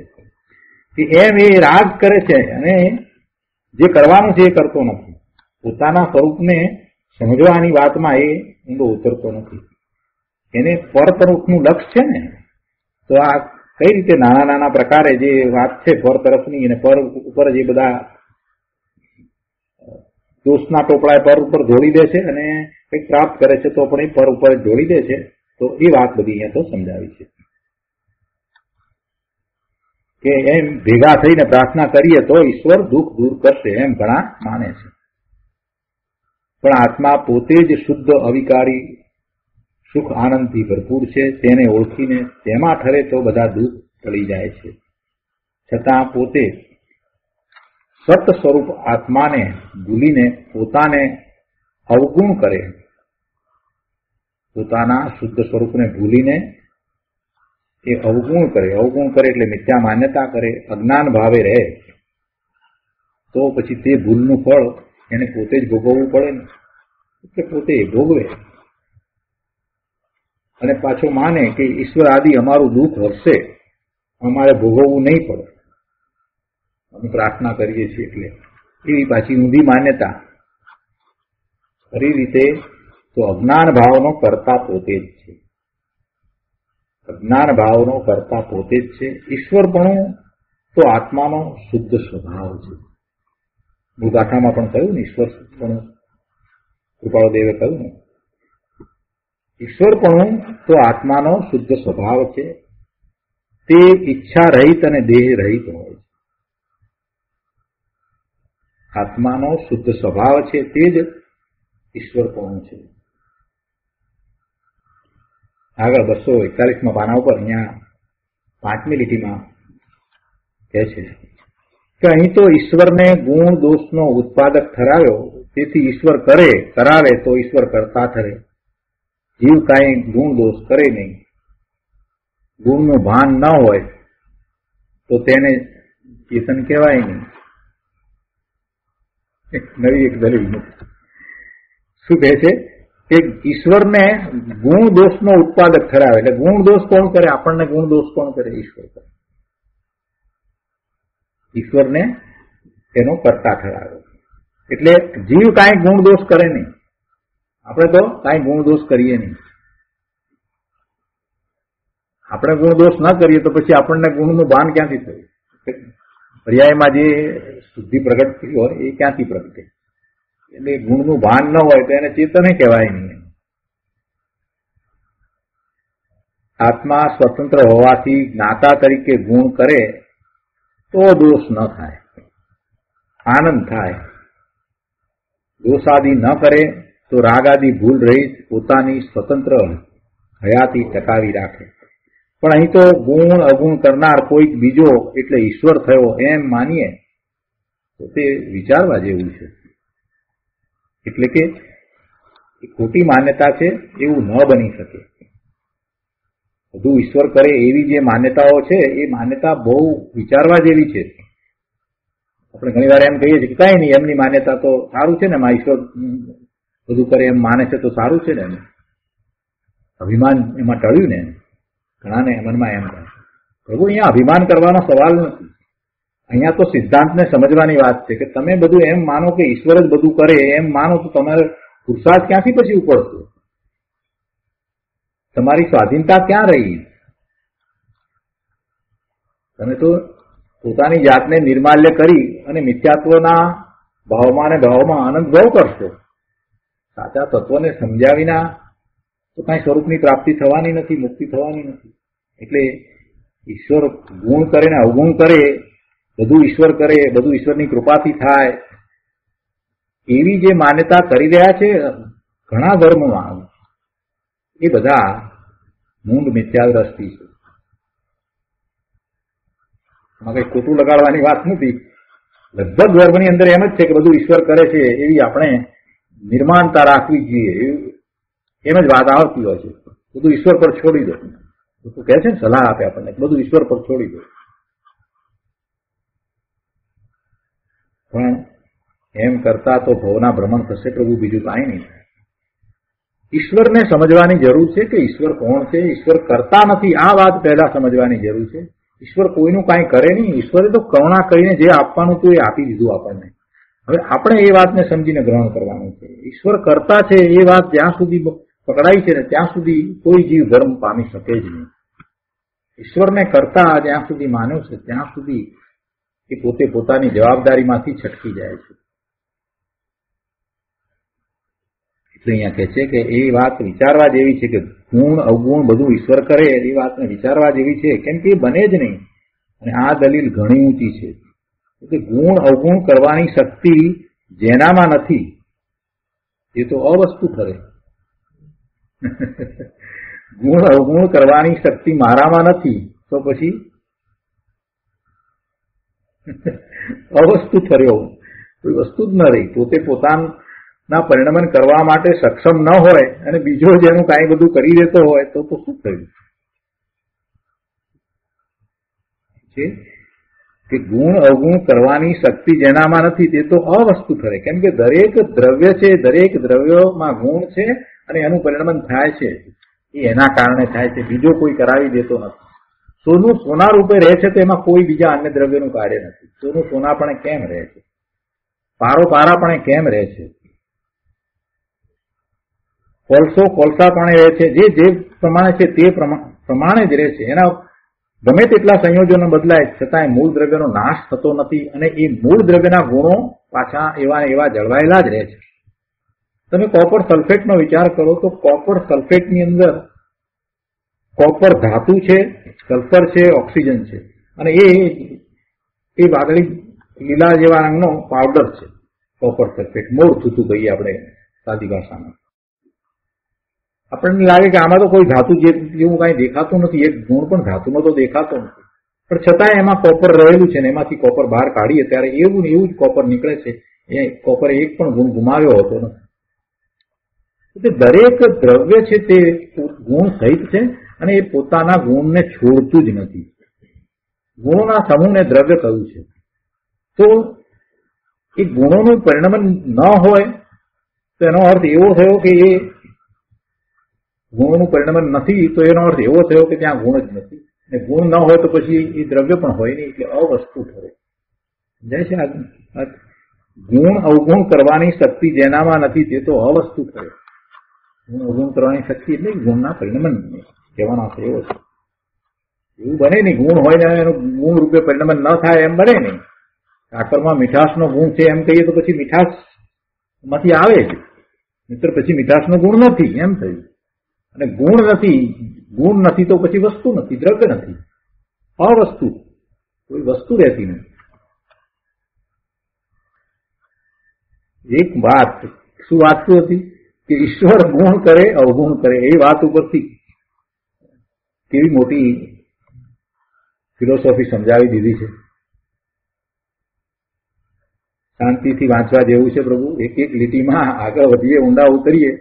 Speaker 2: કે એમ એ રાગ કરે છે અને જે કરવાનું છે એ કરતો નથી. પોતાના સ્વરૂપને સમજવાની વાતમાં એ ઊંડો ઉતરતો નથી. એને પર તરફનું લક્ષ છે ને, તો આ કઈ રીતે નાના નાના પ્રકારે જે વાત છે પર તરફની, અને પર ઉપર જે બધા દોષના ટોપલા પર ઉપર જોડી દે છે અને કંઈક પ્રાપ્ત કરે છે તો પણ એ પર ઉપર જોડી દે છે. તો એ વાત બધી અહીંયા તો સમજાવી છે કે એમ ભેગા થઈને પ્રાર્થના કરીએ તો ઈશ્વર દુઃખ દૂર કરશે, એમ ઘણા માને છે. પણ આત્મા પોતે જ શુદ્ધ અવિકારી સુખ આનંદથી ભરપૂર છે. તેને ઓળખીને તેમાં ઠરે તો બધા દુઃખ ટળી જાય છે. છતાં પોતે સત સ્વરૂપ આત્માને ભૂલીને પોતાને અવગુણ કરે, પોતાના શુદ્ધ સ્વરૂપને ભૂલીને એ અવગુણ કરે એટલે મિથ્યા માન્યતા કરે, અજ્ઞાન ભાવે રહે, તો પછી તે ભૂલનું ફળ એને પોતે જ ભોગવવું પડે ને, એટલે પોતે ભોગવે. અને પાછો માને કે ઈશ્વર આદિ અમારું દુઃખ હરશે, અમારે ભોગવવું નહીં પડે, અમે પ્રાર્થના કરીએ છીએ એટલે. એવી પાછી ઊંધી માન્યતા. ખરી રીતે તો અજ્ઞાન ભાવનો કર્તા પોતે જ છે. અજ્ઞાન ભાવનો કર્તા પોતે જ છે. ઈશ્વરપણું તો આત્માનો શુદ્ધ સ્વભાવ છે. ભૂગાથામાં પણ કહ્યું ને, ઈશ્વરપણું કૃપાળુદેવે કહ્યું ને, ઈશ્વરપણું તો આત્માનો શુદ્ધ સ્વભાવ છે. તે ઈચ્છા રહિત અને દેહ રહિત હોય છે. આત્માનો શુદ્ધ સ્વભાવ છે તે જ ઈશ્વરપણું છે. આગળ 241માં પાના ઉપર અહીંયા 5મી લીટીમાં કહે છે કે અહીં તો ઈશ્વરને ગુણ દોષનો ઉત્પાદક ઠરાવ્યો, તેથી ઈશ્વર કરાવે તો ઈશ્વર કરતા ઠરે. જીવ કાંઈ ગુણ દોષ કરે નહીં, ગુણનું ભાન ન હોય તો તેને ચેતન કહેવાય નહીં. નવી એક દલીલ શું કહે છે કે ઈશ્વરને ગુણ દોષનો ઉત્પાદક ઠરાવે. એટલે ગુણ દોષ કોણ કરે? આપણને ગુણ દોષ કોણ કરે? ઈશ્વર કરે. ઈશ્વરને તેનો કરતા ઠરાવે. એટલે જીવ કાંઈ ગુણ દોષ કરે નહીં, આપણે તો કાંઈ ગુણ દોષ કરીએ નહીં. આપણે ગુણ દોષ ન કરીએ તો પછી આપણને ગુણનું ભાન ક્યાંથી થયું? પર્યાયમાં જે શુદ્ધિ પ્રગટ થઈ હોય એ ક્યાંથી પ્રગટે? એટલે ગુણનું ભાન ન હોય તો એને ચેતને કહેવાય નહીં. આત્મા સ્વતંત્ર હોવાથી જ્ઞાતા તરીકે ગુણ કરે તો દોષ ન થાય, આનંદ થાય. દોષાદિ ન કરે તો રાગાદિ ભૂલ રહિત પોતાની સ્વતંત્ર હયાતી ટકાવી રાખે. પણ અહીં તો ગુણ અગુણ કરનાર કોઈક બીજો એટલે ઈશ્વર થયો એમ માનીએ તો તે વિચારવા જેવું છે. એટલે કે ખોટી માન્યતા છે, એવું ન બની શકે. બધું ઈશ્વર કરે એવી જે માન્યતાઓ છે એ માન્યતા બહુ વિચારવા જેવી છે. આપણે ઘણી વાર એમ કહીએ છીએ કે કઈ નહીં, એમની માન્યતા તો સારું છે ને, એમાં ઈશ્વર બધું કરે એમ માને છે તો સારું છે ને. એમ અભિમાન એમાં ટળ્યું ને, ઘણાને મનમાં એમ થાય. પ્રભુ અહીંયા અભિમાન કરવાનો સવાલ નથી. અહીંયા તો સિદ્ધાંતને સમજવાની વાત છે કે તમે બધું એમ માનો કે ઈશ્વર જ બધું કરે એમ માનો તો તમારે પુરુષાર્થ ક્યાંથી પછી ઉપડશે? તમારી સ્વાધીનતા ક્યાં રહી? તમે તો પોતાની જાતને નિર્માલ્ય કરી અને મિથ્યાત્વના ભાવમાં અને ભાવમાં આનંદ ભોગ કરશો. સાચા તત્વને સમજ્યા વિના તો કાંઈ સ્વરૂપની પ્રાપ્તિ થવાની નથી, મુક્તિ થવાની નથી. એટલે ઈશ્વર ગુણ કરે ને અવગુણ કરે, બધું ઈશ્વર કરે, બધું ઈશ્વરની કૃપાથી થાય, એવી જે માન્યતા કરી રહ્યા છે ઘણા ધર્મમાં, એ બધા મૂંડ મિથ્યા દ્રષ્ટિ છે. એમાં કઈ ખોટું લગાડવાની વાત નથી. લગભગ ધર્મની અંદર એમ જ છે કે બધું ઈશ્વર કરે છે એવી આપણે નિર્માણતા રાખવી જોઈએ, એમ જ વાત આવતી હોય છે. બધું ઈશ્વર પર છોડી દો, તો કહે છે ને, સલાહ આપે આપણને, બધું ઈશ્વર પર છોડી દો. પણ એમ કરતા તો ભવના ભ્રમણ થશે પ્રભુ, બીજું કાંઈ નહીં. ઈશ્વરને સમજવાની જરૂર છે કે ઈશ્વર કોણ છે. ઈશ્વર કરતા નથી, આ વાત પહેલા સમજવાની જરૂર છે. ઈશ્વર કોઈનું કાંઈ કરે નહીં. ઈશ્વરે તો કરુણા કરીને જે આપવાનું હતું એ આપી દીધું આપણને. હવે આપણે એ વાતને સમજીને ગ્રહણ કરવાનું છે. ઈશ્વર કરતા છે એ વાત જ્યાં સુધી પકડાઈ છે ને ત્યાં સુધી કોઈ જીવ ધર્મ પામી શકે જ નહીં. ઈશ્વરને કરતા જ્યાં સુધી માન્યો છે ત્યાં સુધી એ પોતે પોતાની જવાબદારીમાંથી છટકી જાય છે. એટલે અહીંયા કહે છે કે એ વાત વિચારવા જેવી છે કે ગુણ અવગુણ બધું ઈશ્વર કરે, એ વાતને વિચારવા જેવી છે, કેમ કે એ બને જ નહીં. અને આ દલીલ ઘણી ઊંચી છે. એટલે ગુણ અવગુણ કરવાની શક્તિ જેનામાં નથી એ તો અવસ્તુ ઠરે. ગુણ અવગુણ કરવાની શક્તિ મારામાં નથી તો પછી અવસ્તુ ઠર્યો, કોઈ વસ્તુ જ ન રહી. પોતે પોતાના પરિણમન કરવા માટે સક્ષમ ન હોય અને બીજો જેનું કાંઈ બધું કરી દેતો હોય તો શું થયું છે કે ગુણ અવગુણ કરવાની શક્તિ જેનામાં નથી તે તો અવસ્તુ ઠરે. કેમ કે દરેક દ્રવ્ય છે, દરેક દ્રવ્યોમાં ગુણ છે અને એનું પરિણમન થાય છે એ એના કારણે થાય છે, બીજો કોઈ કરાવી દેતો નથી. સોનું સોના રૂપે રહે છે તો એમાં કોઈ બીજા અન્ય દ્રવ્યનું કાર્ય નથી. સોનું સોનાપણે કેમ રહે છે, પારો પારાપણે કેમ રહે છે, કોલસો કોલસાપણે રહે છે, જે પ્રમાણે છે તે પ્રમાણે જ રહે છે. એના ગમે તેટલા સંયોજનો બદલાય છતાંય મૂળ દ્રવ્યનો નાશ થતો નથી અને એ મૂળ દ્રવ્યના ગુણો પાછા એવા એવા જળવાયેલા જ રહે છે. તમે કોપર સલ્ફેટનો વિચાર કરો તો કોપર સલ્ફેટની અંદર કોપર ધાતુ છે, સલ્ફર છે, ઓક્સિજન છે અને એ વાદળી લીલા જેવા રંગનો પાવડર છે. કોપર સલ્ફેટ મોર થતું કહીએ આપણે સાદી ભાષામાં. આપણને લાગે કે આમાં તો કોઈ ધાતુ જેવું કાંઈ દેખાતું નથી, એક ગુણ પણ ધાતુનો તો દેખાતો નથી, પણ છતાં એમાં કોપર રહેલું છે ને એમાંથી કોપર બહાર કાઢીએ ત્યારે એવું ને એવું જ કોપર નીકળે છે. એ કોપરે એક પણ ગુણ ગુમાવ્યો હતો નથી. એટલે દરેક દ્રવ્ય છે તે ગુણ સહિત છે અને એ પોતાના ગુણને છોડતું જ નથી. ગુણોના સમૂહને દ્રવ્ય કહ્યું છે. તો એ ગુણોનું પરિણમન ન હોય તો એનો અર્થ એવો થયો કે એ ગુણોનું પરિણમન નથી, તો એનો અર્થ એવો થયો કે ત્યાં ગુણ જ નથી. અને ગુણ ન હોય તો પછી એ દ્રવ્ય પણ હોય નહીં, એટલે અવસ્તુ ઠરે. સમજાય છે? ગુણ અવગુણ કરવાની શક્તિ જેનામાં નથી તે તો અવસ્તુ ઠરે. ગુણ અવગુણ કરવાની શક્તિ એટલે ગુણના પરિણમન કહેવાનો અર્થ એવો છે. એવું બને નહીં, ગુણ હોય ને એનું ગુણ રૂપે પરિણમન ન થાય એમ બને નહીં. સાકરમાં મીઠાશનો ગુણ છે એમ કહીએ તો પછી મીઠાશ માંથી આવે જ, મિત્ર પછી મીઠાશનો ગુણ નથી એમ થયું. અને ગુણ નથી તો પછી વસ્તુ નથી, દ્રવ્ય નથી, અવસ્તુ, કોઈ વસ્તુ રહેતી નથી. એક વાત શું વાત હતી કે ઈશ્વર ગુણ કરે અવગુણ કરે, એ વાત ઉપરથી કેવી મોટી ફિલોસોફી સમજાવી દીધી છે. શાંતિથી વાંચવા જેવું છે પ્રભુ. એક એક લીટીમાં આગળ વધીએ, ઊંડા ઉતરીએ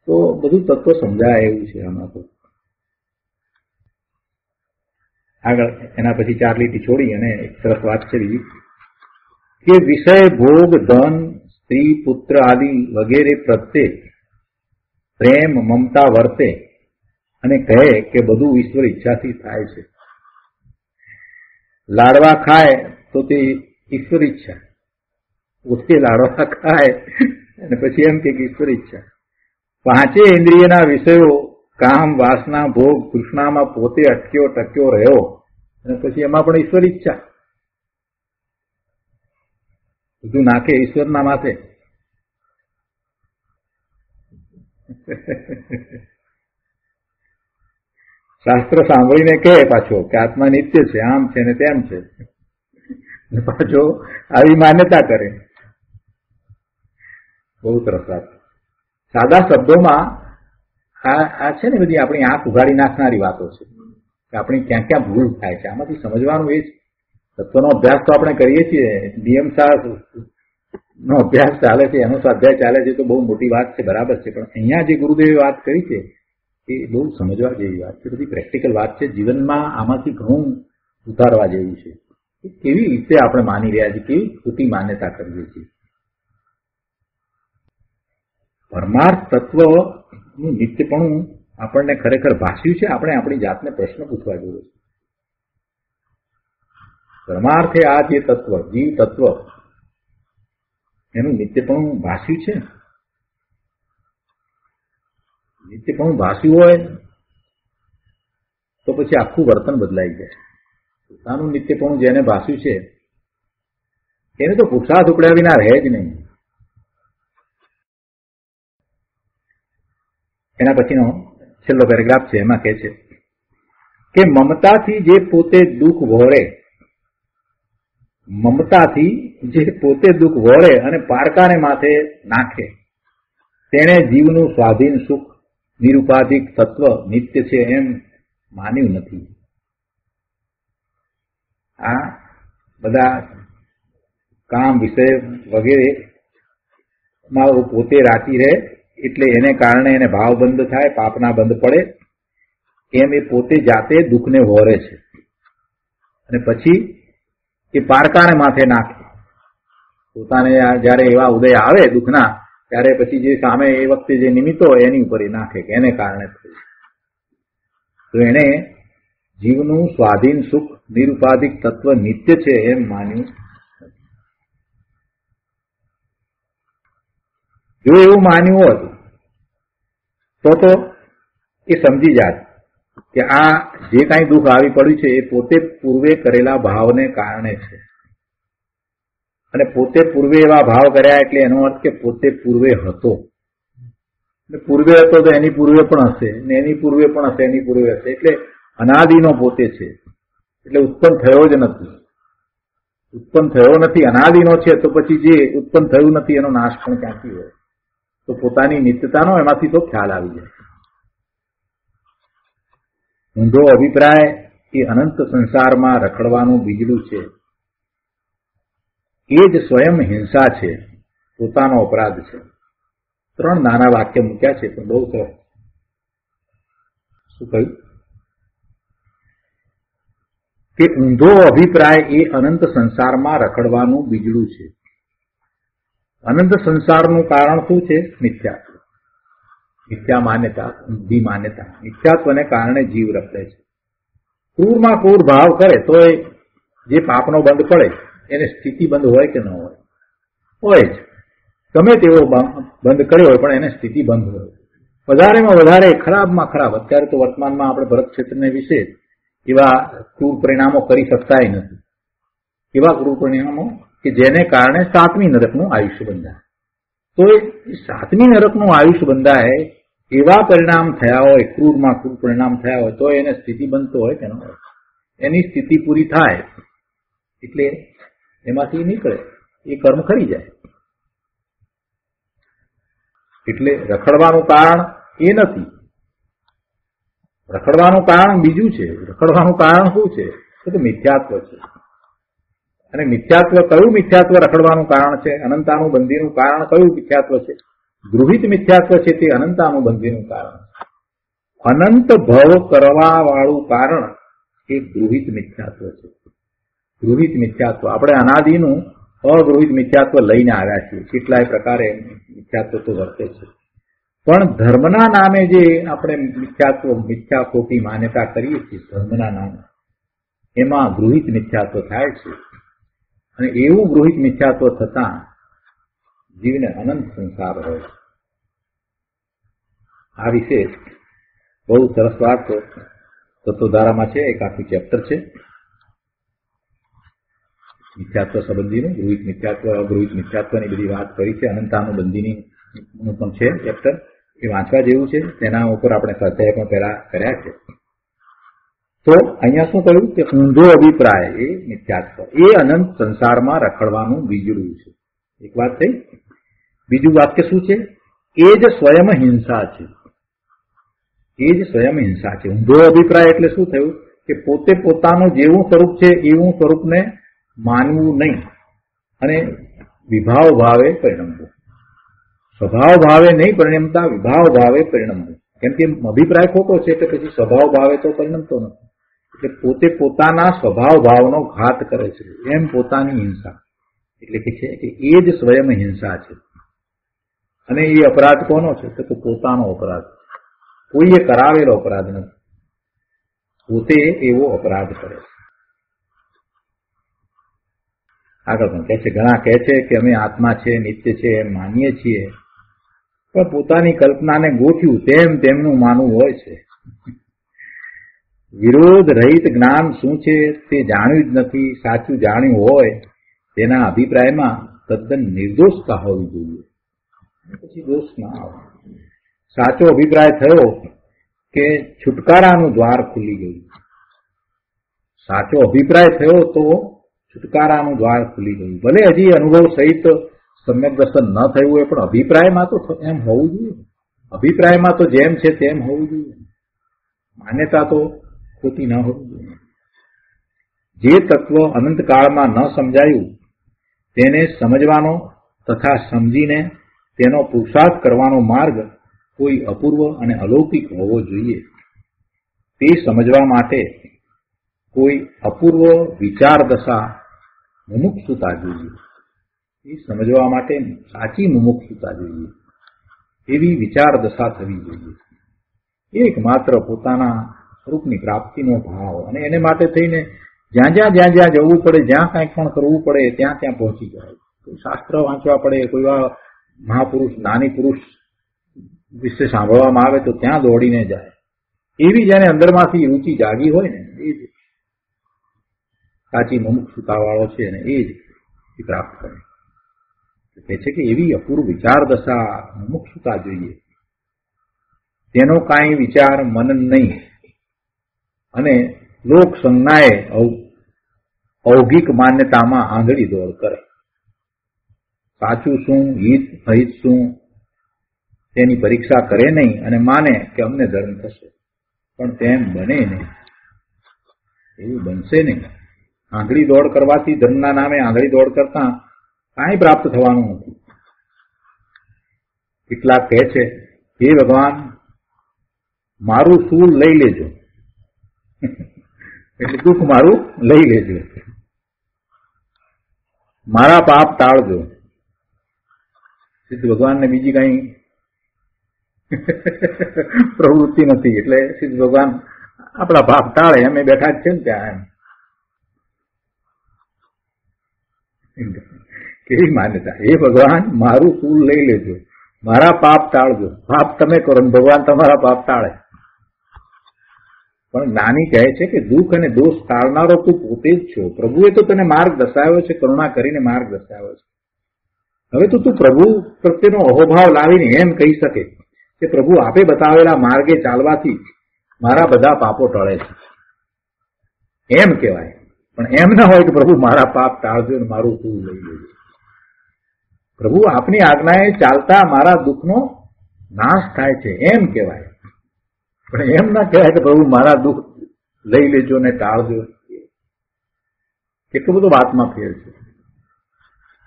Speaker 2: તો બધું તત્વ સમજાય એવું છે આમાં. તો આગળ એના પછી 4 લીટી છોડી અને એક સરસ વાત છે બીજી કે વિષય ભોગ ધન સ્ત્રી પુત્ર આદિ વગેરે પ્રત્યે પ્રેમ મમતા વર્તે અને કહે કે બધું ઈશ્વર ઈચ્છાથી થાય છે. લાડવા ખાય તો તે ઈશ્વર ઈચ્છા, પોતે લાડવા ખાય અને પછી એમ કે ઈશ્વર ઈચ્છા. 5 ઇન્દ્રિયના વિષયો કામ વાસના ભોગ તૃષ્ણામાં પોતે ટક્યો રહ્યો અને પછી એમાં પણ ઈશ્વર ઈચ્છા. બધું નાખે ઈશ્વરના માથે. શાસ્ત્ર સાંભળીને કહે પાછો કે આત્મા નિત્ય છે, આમ છે ને તેમ છે, પાછો આવી માન્યતા કરે. બહુ સરસ વાત. સાદા શબ્દોમાં આ છે ને બધી આપણી આંખ ઉઘાડી નાખનારી વાતો છે કે આપણી ક્યાં ક્યાં ભૂલ થાય છે. આમાંથી સમજવાનું એ જ તત્વનો અભ્યાસ તો આપણે કરીએ છીએ, ડીએમ સાહેબ નો અભ્યાસ ચાલે છે, એનો સ્વાધ્યાય ચાલે છે, તો બહુ મોટી વાત છે, બરાબર છે. પણ અહીંયા જે ગુરુદેવે વાત કરી છે એ બહુ સમજવા જેવી વાત છે, બધી પ્રેક્ટિકલ વાત છે. જીવનમાં આમાંથી ઘણું ઉતારવા જેવું છે. કેવી રીતે આપણે માની રહ્યા છીએ, કેવી ખોટી માન્યતા કરીએ છીએ. પરમાર્થ તત્વનું નિત્યપણું આપણને ખરેખર ભાષ્યું છે. આપણે આપણી જાતને પ્રશ્ન પૂછવા જેવો છે. પરમાર્થે આ જે તત્વ, જીવ તત્વ, એનું નિત્યપણું ભાષ્યું છે. નિત્યપણું ભાષ્યું હોય તો પછી આખું વર્તન બદલાઈ જાય. પોતાનું નિત્યપણું જેને ભાષ્યું છે એને તો પુરુષાર્થ ઉપડ્યા વિના રહે જ નહીં. એના પછીનો છેલ્લો પેરેગ્રાફ છે, એમાં કહે છે કે મમતાથી જે પોતે દુઃખ વહોરે, મમતાથી જે પોતે દુઃખ વહોરે અને પારકાને માથે નાખે, તેણે જીવનું સ્વાધીન સુખ નિરુપાધિક તત્વ નિત્ય છે એમ માન્યું નથી. આ બધા કામ વિષય વગેરે માં પોતે રાચી રહે એટલે એને કારણે એને ભાવ બંધ થાય, પાપના બંધ પડે, એમ એ પોતે જાતે દુઃખને વહોરે છે અને પછી એ પારકાને માથે નાખે. પોતાને જયારે એવા ઉદય આવે દુઃખના, ત્યારે પછી જે સામે એ વખતે જે નિમિત્તો એની ઉપર એ નાખે કે એને કારણે થયું. તો એને જીવનું સ્વાધીન સુખ નિરુપાધિક તત્વ નિત્ય છે એમ માન્યું. જો એવું માન્યું હોત તો એ સમજી જાત કે આ જે કાંઈ દુઃખ આવી પડ્યું છે એ પોતે પૂર્વે કરેલા ભાવને કારણે છે. અને પોતે પૂર્વે એવા ભાવ કર્યા એટલે એનો અર્થ કે પોતે પૂર્વે હતો. પૂર્વે હતો તો એની પૂર્વે પણ હશે, ને એની પૂર્વે પણ હશે, એની પૂર્વે હશે. એટલે અનાદિનો પોતે છે. એટલે ઉત્પન્ન થયો જ નથી. ઉત્પન્ન થયો નથી, અનાદિનો છે, તો પછી જે ઉત્પન્ન થયું નથી એનો નાશ પણ ક્યાંથી હોય? તો પોતાની નિત્યતાનો એમાંથી તો ખ્યાલ આવી જાય. ઊંધો અભિપ્રાય એ અનંત સંસારમાં રખડવાનું બીજડું છે. એ જ સ્વયં હિંસા છે, પોતાનો અપરાધ છે. 3 નાના વાક્ય મૂક્યા છે પણ બહુ સરસ. શું કહ્યું? કે ઊંધો અભિપ્રાય એ અનંત સંસારમાં રખડવાનું બીજડું છે. અનંત સંસારનું કારણ શું છે? મિથ્યાત્વ, મિથ્યા માન્યતા, ઊંધી માન્યતા. મિથ્યાત્વને કારણે જીવ રખડે છે. ક્રૂરમાં ક્રૂર ભાવ કરે તો જે પાપનો બંધ પડે એને સ્થિતિ બંધ હોય કે ન હોય? હોય જ. ગમે તેવો બંધ કર્યો હોય પણ એને સ્થિતિ બંધ હોય. વધારેમાં વધારે ખરાબમાં ખરાબ, અત્યારે તો વર્તમાનમાં આપણે ભરત ક્ષેત્રને વિશે એવા ક્રૂર પરિણામો કરી શકતા નથી. એવા ક્રૂર પરિણામો કે જેને કારણે 7મી નરકનું આયુષ્ય બંધાય. તો એ 7મી નરકનું આયુષ્ય બંધાય એવા પરિણામ થયા હોય, ક્રૂરમાં ક્રૂર પરિણામ થયા હોય, તો એને સ્થિતિ બનતો હોય કે ન હોય? એની સ્થિતિ પૂરી થાય એટલે એમાંથી નીકળે, એ કર્મ કરી જાય. એટલે રખડવાનું કારણ એ નથી. રખડવાનું કારણ બીજું છે. રખડવાનું કારણ શું છે? તો મિથ્યાત્વ છે. અને મિથ્યાત્વ, કયું મિથ્યાત્વ રખડવાનું કારણ છે? અનંતાનુબંધીનું કારણ કયું મિથ્યાત્વ છે? ગૃહિત મિથ્યાત્વ છે તે અનંતાનુબંધીનું કારણ. અનંત ભવ કરવા વાળું કારણ એ ગૃહિત મિથ્યાત્વ છે. ગૃહિત મિથ્યાત્વ, આપણે અનાદિનું અગૃહિત મિથ્યાત્વ લઈને આવ્યા છીએ. કેટલાય પ્રકારે મિથ્યાત્વ તો વર્તે છે. પણ ધર્મના નામે જે આપણે મિથ્યા ખોટી માન્યતા કરીએ છીએ, ધર્મના નામે એમાં ગૃહિત મિથ્યાત્વ થાય છે. અને એવું ગૃહિત મિથ્યાત્વ થતા જીવને અનંત સંસાર હોય. આ વિશે બહુ સરસ વાત તત્વધારામાં છે. એક આખું ચેપ્ટર છે મિથ્યાત્વ સંબંધીનું. ગૃહિત મિથ્યાત્વ, અગૃહિત મિથ્યાત્વની બધી વાત કરી છે. અનંતાનુબંધીની પણ છે ચેપ્ટર. એ વાંચવા જેવું છે. તેના ઉપર આપણે સ્વાધ્યાય પણ પહેલા કર્યા છે. તો અહીંયા શું કહ્યું કે ઊંધો અભિપ્રાય એ મિથ્યાત્વ, એ અનંત સંસારમાં રખડવાનું બીજડું છે. એક વાત થઈ. બીજું વાક્ય શું છે? એ જ સ્વયં હિંસા છે. એ જ સ્વયં હિંસા છે. ઊંધો અભિપ્રાય એટલે શું થયું કે પોતે પોતાનું જેવું સ્વરૂપ છે એવું સ્વરૂપને માનવું નહીં અને વિભાવ ભાવે પરિણમવું. સ્વભાવ ભાવે નહીં પરિણમતા, વિભાવ ભાવે પરિણમવું. કેમ કે અભિપ્રાય ખોટો છે એટલે પછી સ્વભાવ ભાવે તો પરિણમતો નથી. એટલે પોતે પોતાના સ્વભાવ ભાવનો ઘાત કરે છે એમ પોતાની હિંસા. એટલે કે છે કે એ જ સ્વયં હિંસા છે. અને એ અપરાધ કોનો છે? તો પોતાનો અપરાધ. કોઈએ કરાવેલો અપરાધ નથી, પોતે એવો અપરાધ કરે છે. આગળ પણ કહે છે, ઘણા કહે છે કે અમે આત્મા છે, નિત્ય છે એમ માનીએ છીએ, પણ પોતાની કલ્પનાને ગોઠ્યું તેમ તેમનું માનવું હોય છે. વિરોધ રહિત જ્ઞાન શું છે તે જાણ્યું જ નથી. સાચું જાણ્યું હોય તેના અભિપ્રાયમાં તદ્દન નિર્દોષતા હોવી જોઈએ, પછી દોષ ના આવે. સાચો અભિપ્રાય થયો કે છુટકારાનું દ્વાર ખુલી ગયું. સાચો અભિપ્રાય થયો તો છુટકારાનું દ્વાર ખુલી ગયું. ભલે હજી અનુભવ સહિત સમ્યક દર્શન ન થયું હોય, પણ અભિપ્રાયમાં તો એમ હોવું જોઈએ. અભિપ્રાયમાં તો જેમ છે તેમ હોવું જોઈએ. માન્યતા તો ખોટી ન હોવી જોઈએ. જે તત્વ અનંતકાળમાં ન સમજાયું તેને સમજવાનો તથા સમજીને તેનો પુરુષાર્થ કરવાનો માર્ગ કોઈ અપૂર્વ અને અલૌકિક હોવો જોઈએ. તે સમજવા માટે કોઈ અપૂર્વ વિચાર દશા મુમુક્ષુતા જોઈએ. એ સમજવા માટે સાચી મુમુક્ષુતા જોઈએ, એવી વિચાર દશા થવી જોઈએ. એકમાત્ર પોતાના સ્વરૂપની પ્રાપ્તિનો ભાવ, અને એને માટે થઈને જ્યાં જ્યાં જવું પડે, જ્યાં કાંઈક પણ કરવું પડે ત્યાં ત્યાં પહોંચી જાય. કોઈ શાસ્ત્ર વાંચવા પડે, કોઈ મહાપુરુષ જ્ઞાની પુરુષ વિશે સાંભળવામાં આવે તો ત્યાં દોડીને જાય. એવી જેને અંદરમાંથી રુચિ જાગી હોય ને એ જ સાચી મુમુક્ષુતા વાળો છે, અને એ જ પ્રાપ્ત કરે. કહે છે કે એવી અપૂર્વ વિચાર દશા મુમુક્ષુતા જોઈએ. તેનો કાંઈ વિચાર મનન નહીં અને લોક સંજ્ઞાએ ઔગિક માન્યતામાં આંધળી દોડ કરે. સાચું શું, હિત અહિત શું તેની પરીક્ષા કરે નહીં અને માને કે અમને ધર્મ થશે, પણ તેમ બને નહીં. એવું બનશે નહીં. આંધળી દોડ કરવાથી, ધર્મના નામે આંધળી દોડ કરતા કાંઈ પ્રાપ્ત થવાનું નથી. કેટલાક કહે છે, હે ભગવાન મારું સૂલ લઈ લેજો, એટલે દુઃખ મારું લઈ લેજો, મારા પાપ ટાળજો. સિદ્ધ ભગવાનને બીજી કઈ પ્રવૃત્તિ નથી, એટલે સિદ્ધ ભગવાન આપણા પાપ ટાળે અમે બેઠા જ છે ને ત્યાં. એમ કેવી માન્યતા? હે ભગવાન મારું સૂલ લઈ લેજો, મારા પાપ ટાળજો. પાપ તમે કરો ને ભગવાન તમારા પાપ ટાળે. પણ જ્ઞાની કહે છે કે દુઃખ અને દોષ ટાળનારો તું પોતે જ છો. પ્રભુએ તો તને માર્ગ દર્શાવ્યો છે, કરુણા કરીને માર્ગ દર્શાવ્યો છે. હવે તો તું પ્રભુ પ્રત્યેનો અહોભાવ લાવીને એમ કહી શકે કે પ્રભુ આપે બતાવેલા માર્ગે ચાલવાથી મારા બધા પાપો ટળે છે, એમ કહેવાય. પણ એમ ના હોય કે પ્રભુ મારા પાપ ટાળજો અને મારું સૂલ લઈ લેજો. પ્રભુ આપની આજ્ઞાએ ચાલતા મારા દુઃખનો નાશ થાય છે, એમ કહેવાય. પણ એમ ના કહેવાય કે પ્રભુ મારા દુઃખ લઈ લેજો ને ટાળજો. કેટલું બધું વાતમાં ફેર છે.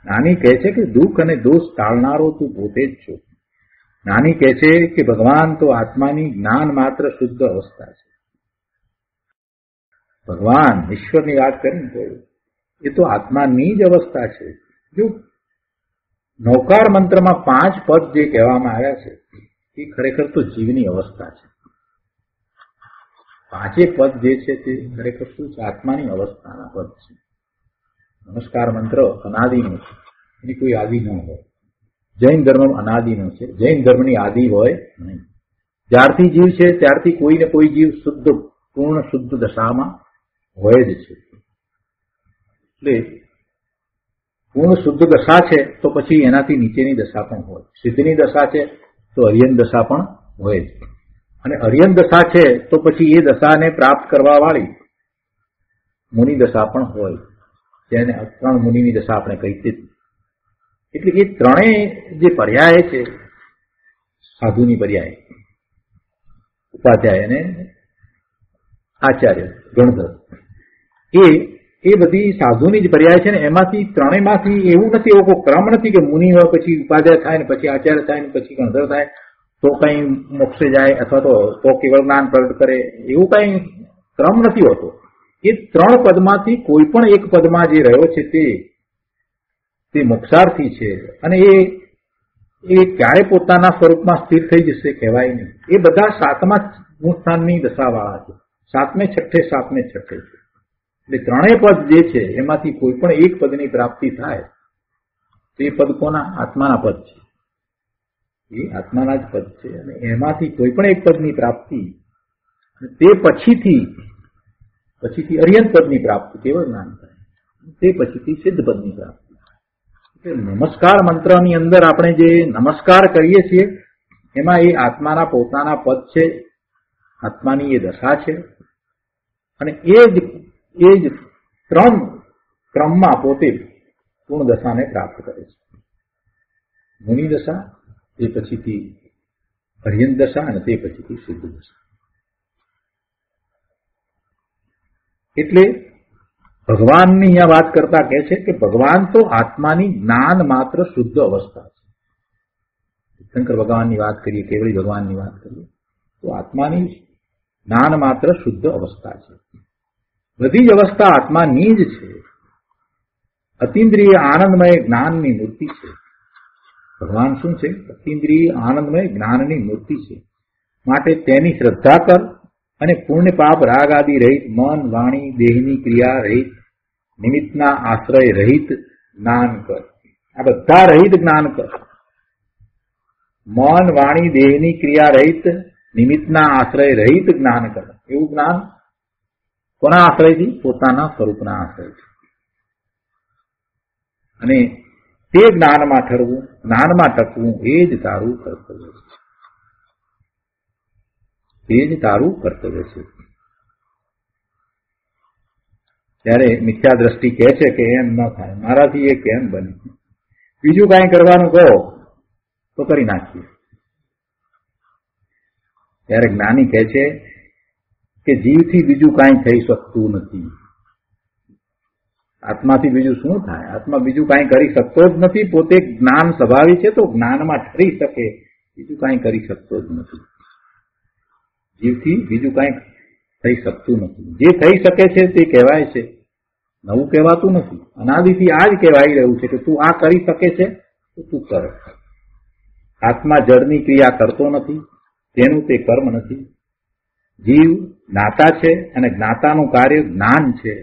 Speaker 2: નાની કહે છે કે દુઃખ અને દોષ ટાળનારો તું પોતે જ છો. નાની કહે છે કે ભગવાન તો આત્માની જ્ઞાન માત્ર શુદ્ધ અવસ્થા છે. ભગવાન ઈશ્વરની વાત કરીને તો એ તો આત્માની જ અવસ્થા છે. જો નૌકાર મંત્રમાં 5 પદ જે કહેવામાં આવ્યા છે એ ખરેખર તો જીવની અવસ્થા છે. 5 પદ જે છે તે ખરેખર શું છે? આત્માની અવસ્થાના પદ છે. નમસ્કાર મંત્ર અનાદિનો છે, એની કોઈ આદિ ન હોય. જૈન ધર્મ અનાદિનો છે, જૈન ધર્મની આદિ હોય નહીં. જ્યારથી જીવ છે ત્યારથી કોઈને કોઈ જીવ શુદ્ધ, પૂર્ણ શુદ્ધ દશામાં હોય જ છે. એટલે પૂર્ણ શુદ્ધ દશા છે તો પછી એનાથી નીચેની દશા પણ હોય. સિદ્ધની દશા છે તો અરિયન દશા પણ હોય જ. અને અર્યન દશા છે તો પછી એ દશાને પ્રાપ્ત કરવા વાળી મુનિ દશા પણ હોય, જેને 3 મુનિની દશા આપણે કહી હતી. એટલે એ ત્રણેય જે પર્યાય છે, સાધુની પર્યાય, ઉપાધ્યાય અને આચાર્ય ગણધર, એ બધી સાધુની જ પર્યાય છે ને. એમાંથી ત્રણેયમાંથી એવું નથી, એવો કોઈ ક્રમ નથી કે મુનિ હોય પછી ઉપાધ્યાય થાય ને પછી આચાર્ય થાય ને પછી ગણધર થાય તો કઈ મોક્ષે જાય અથવા તો કેવળ જ્ઞાન પ્રગટ કરે, એવું કઈ ક્રમ નથી હોતો. એ 3 પદમાંથી કોઈ પણ એક પદમાં જે રહ્યો છે તે મોક્ષાર્થી છે. અને એ ક્યારે પોતાના સ્વરૂપમાં સ્થિર થઈ જશે કહેવાય નહીં. એ બધા 7મા સ્થાનની દશાવાળા છે, 7મે છઠ્ઠે છે. એટલે 3 પદ જે છે એમાંથી કોઈ પણ એક પદની પ્રાપ્તિ થાય તો એ પદ કોના? આત્માના પદ છે. એ આત્માના જ પદ છે. અને એમાંથી કોઈ પણ એક પદની પ્રાપ્તિ, તે પછીથી અર્યંત પદની પ્રાપ્તિ, કેવળ જ્ઞાન થાય, તે પછીથી સિદ્ધ પદની પ્રાપ્તિ. નમસ્કાર મંત્રની અંદર આપણે જે નમસ્કાર કરીએ છીએ એમાં એ આત્માના પોતાના પદ છે, આત્માની એ દશા છે. અને એ જ 3 ક્રમમાં પોતે પૂર્ણ દશાને પ્રાપ્ત કરે છે. મુનિ દશા, તે પછીથી અર્યંત દશા અને તે પછીથી સિદ્ધ દશા. એટલે ભગવાનની અહીંયા વાત કરતા કહે છે કે ભગવાન તો આત્માની જ્ઞાન માત્ર શુદ્ધ અવસ્થા છે. શંકર ભગવાનની વાત કરીએ, કેવળી ભગવાનની વાત કરીએ તો આત્માની જ્ઞાન માત્ર શુદ્ધ અવસ્થા છે. બધી જ અવસ્થા આત્માની જ છે. અતિન્દ્રિય આનંદમય જ્ઞાનની મૂર્તિ છે. ભગવાન શું છે? અતિન્દ્રિય આનંદમય જ્ઞાનની મૂર્તિ છે. માટે તેની શ્રદ્ધા કર અને પુણ્ય પાપ રાગ આદિ રહિત, મન વાણી દેહની ક્રિયા રહિત, નિમિત્તના આશ્રય રહિત જ્ઞાન કર. આ બધા રહિત જ્ઞાન કર. મન વાણી દેહની ક્રિયા રહિત, નિમિત્તના આશ્રય રહિત જ્ઞાન કર. એવું જ્ઞાન કોના આશ્રયથી? પોતાના સ્વરૂપના આશ્રયથી. અને તે જ્ઞાનમાં ઠરવું, જ્ઞાનમાં ટકવું, એ જ તારું કર્તવ્ય છે. એ જ તારું કર્તવ્ય છે. ત્યારે મિથ્યા દ્રષ્ટિ કહે છે કે એમ ન થાય, મારાથી એ કેમ બને, બીજું કાંઈ કરવાનું કહો તો કરી નાખીએ. ત્યારે જ્ઞાની કહે છે કે જીવથી બીજું કાંઈ થઈ શકતું નથી. આત્માથી બીજું શું થાય? આત્મા બીજું કાંઈ કરી શકતો જ નથી. પોતે જ્ઞાન સ્વભાવી છે તો જ્ઞાનમાં ઠરી શકે, બીજું કાંઈ કરી શકતો જ નથી. જીવથી બીજું કાંઈ થઈ શકતું નથી. જે થઈ શકે છે તે કહેવાય છે, નવું કહેવાતું નથી. અનાદિથી આ જ કહેવાય રહ્યું છે કે તું આ કરી શકે છે તો તું કર. આત્મા જળની ક્રિયા કરતો નથી, તેનું તે કર્મ નથી. જીવ જ્ઞાતા છે અને જ્ઞાતાનું કાર્ય જ્ઞાન છે.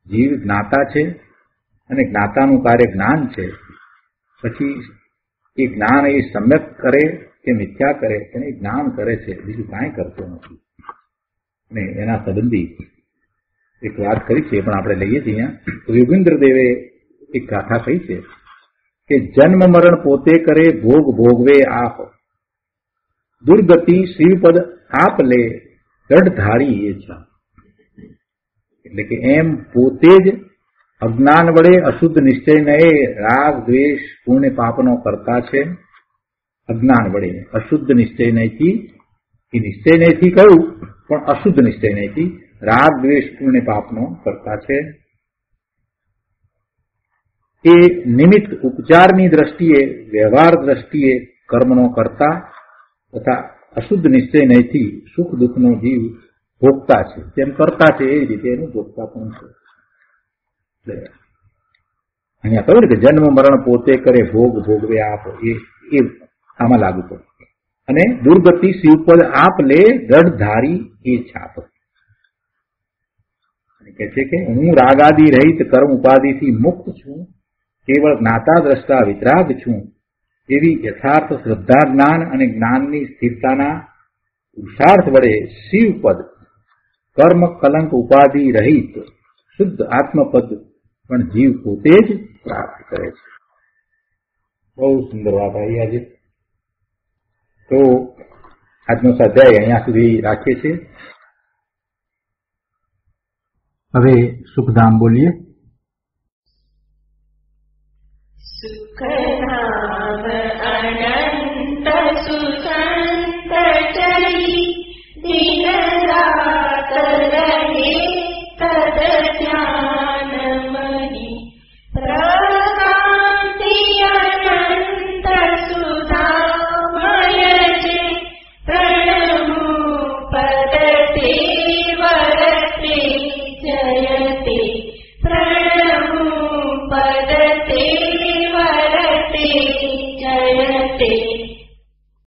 Speaker 2: જીવ જ્ઞાતા છે અને જ્ઞાતાનું કાર્ય જ્ઞાન છે. પછી એ જ્ઞાન એ સમ્યક કરે કે મિથ્યા કરે, એને જ્ઞાન કરે છે, બીજું કાંઈ કરતો નથી. અને એના સંબંધી એક વાત કરી છે, પણ આપણે લઈએ છીએ અહીંયા. તો યોગેન્દ્ર દેવે એક ગાથા કહી છે કે જન્મ મરણ પોતે કરે, ભોગ ભોગવે આપ, દુર્ગતિ શિવપદ આપ લે, દઢ ધારી એ છા. એટલે કે એમ પોતે જ અજ્ઞાન વડે અશુદ્ધ નિશ્ચયને રાગ દ્વેષ પુણ્ય પાપનો કરતા છે. અજ્ઞાન વડે અશુદ્ધ નિશ્ચયથી, એ નિશ્ચયથી કહ્યું પણ અશુદ્ધ નિશ્ચયથી રાગ દ્વેષ પુણ્ય પાપનો કરતા છે. એ નિમિત્ત ઉપચારની દ્રષ્ટિએ, વ્યવહાર દ્રષ્ટિએ કર્મનો કરતા તથા અશુદ્ધ નિશ્ચયથી સુખ દુઃખનો જીવ ભોગતા છે. તેમ કરતા છે એ રીતે એનું ભોગતા પણ છે. અહીંયા કહ્યું કે જન્મ મરણ પોતે કરે, ભોગ ભોગવે આપ, એ આમાં લાગુ પડે. અને દુર્ગતિ શિવપદ આપ લે, દઢ ધારી એ છાપ. કહે છે કે હું રાગાદી રહિત કર્મ ઉપાધિથી મુક્ત છું, કેવળ જ્ઞાતા દ્રષ્ટા વિતરાગ છું. એવી યથાર્થ શ્રદ્ધા જ્ઞાન અને જ્ઞાનની સ્થિરતાના પુરુષાર્થ વડે શિવપદ, કર્મ કલંક ઉપાધિ રહિત શુદ્ધ આત્મપદ પણ જીવ પોતે જ પ્રાપ્ત કરે છે. બહુ સુંદર વાત આવી આજે. તો આજનો સ્વાધ્યાય અહીંયા સુધી રાખીએ છીએ.
Speaker 3: હવે સુખધામ બોલીએ.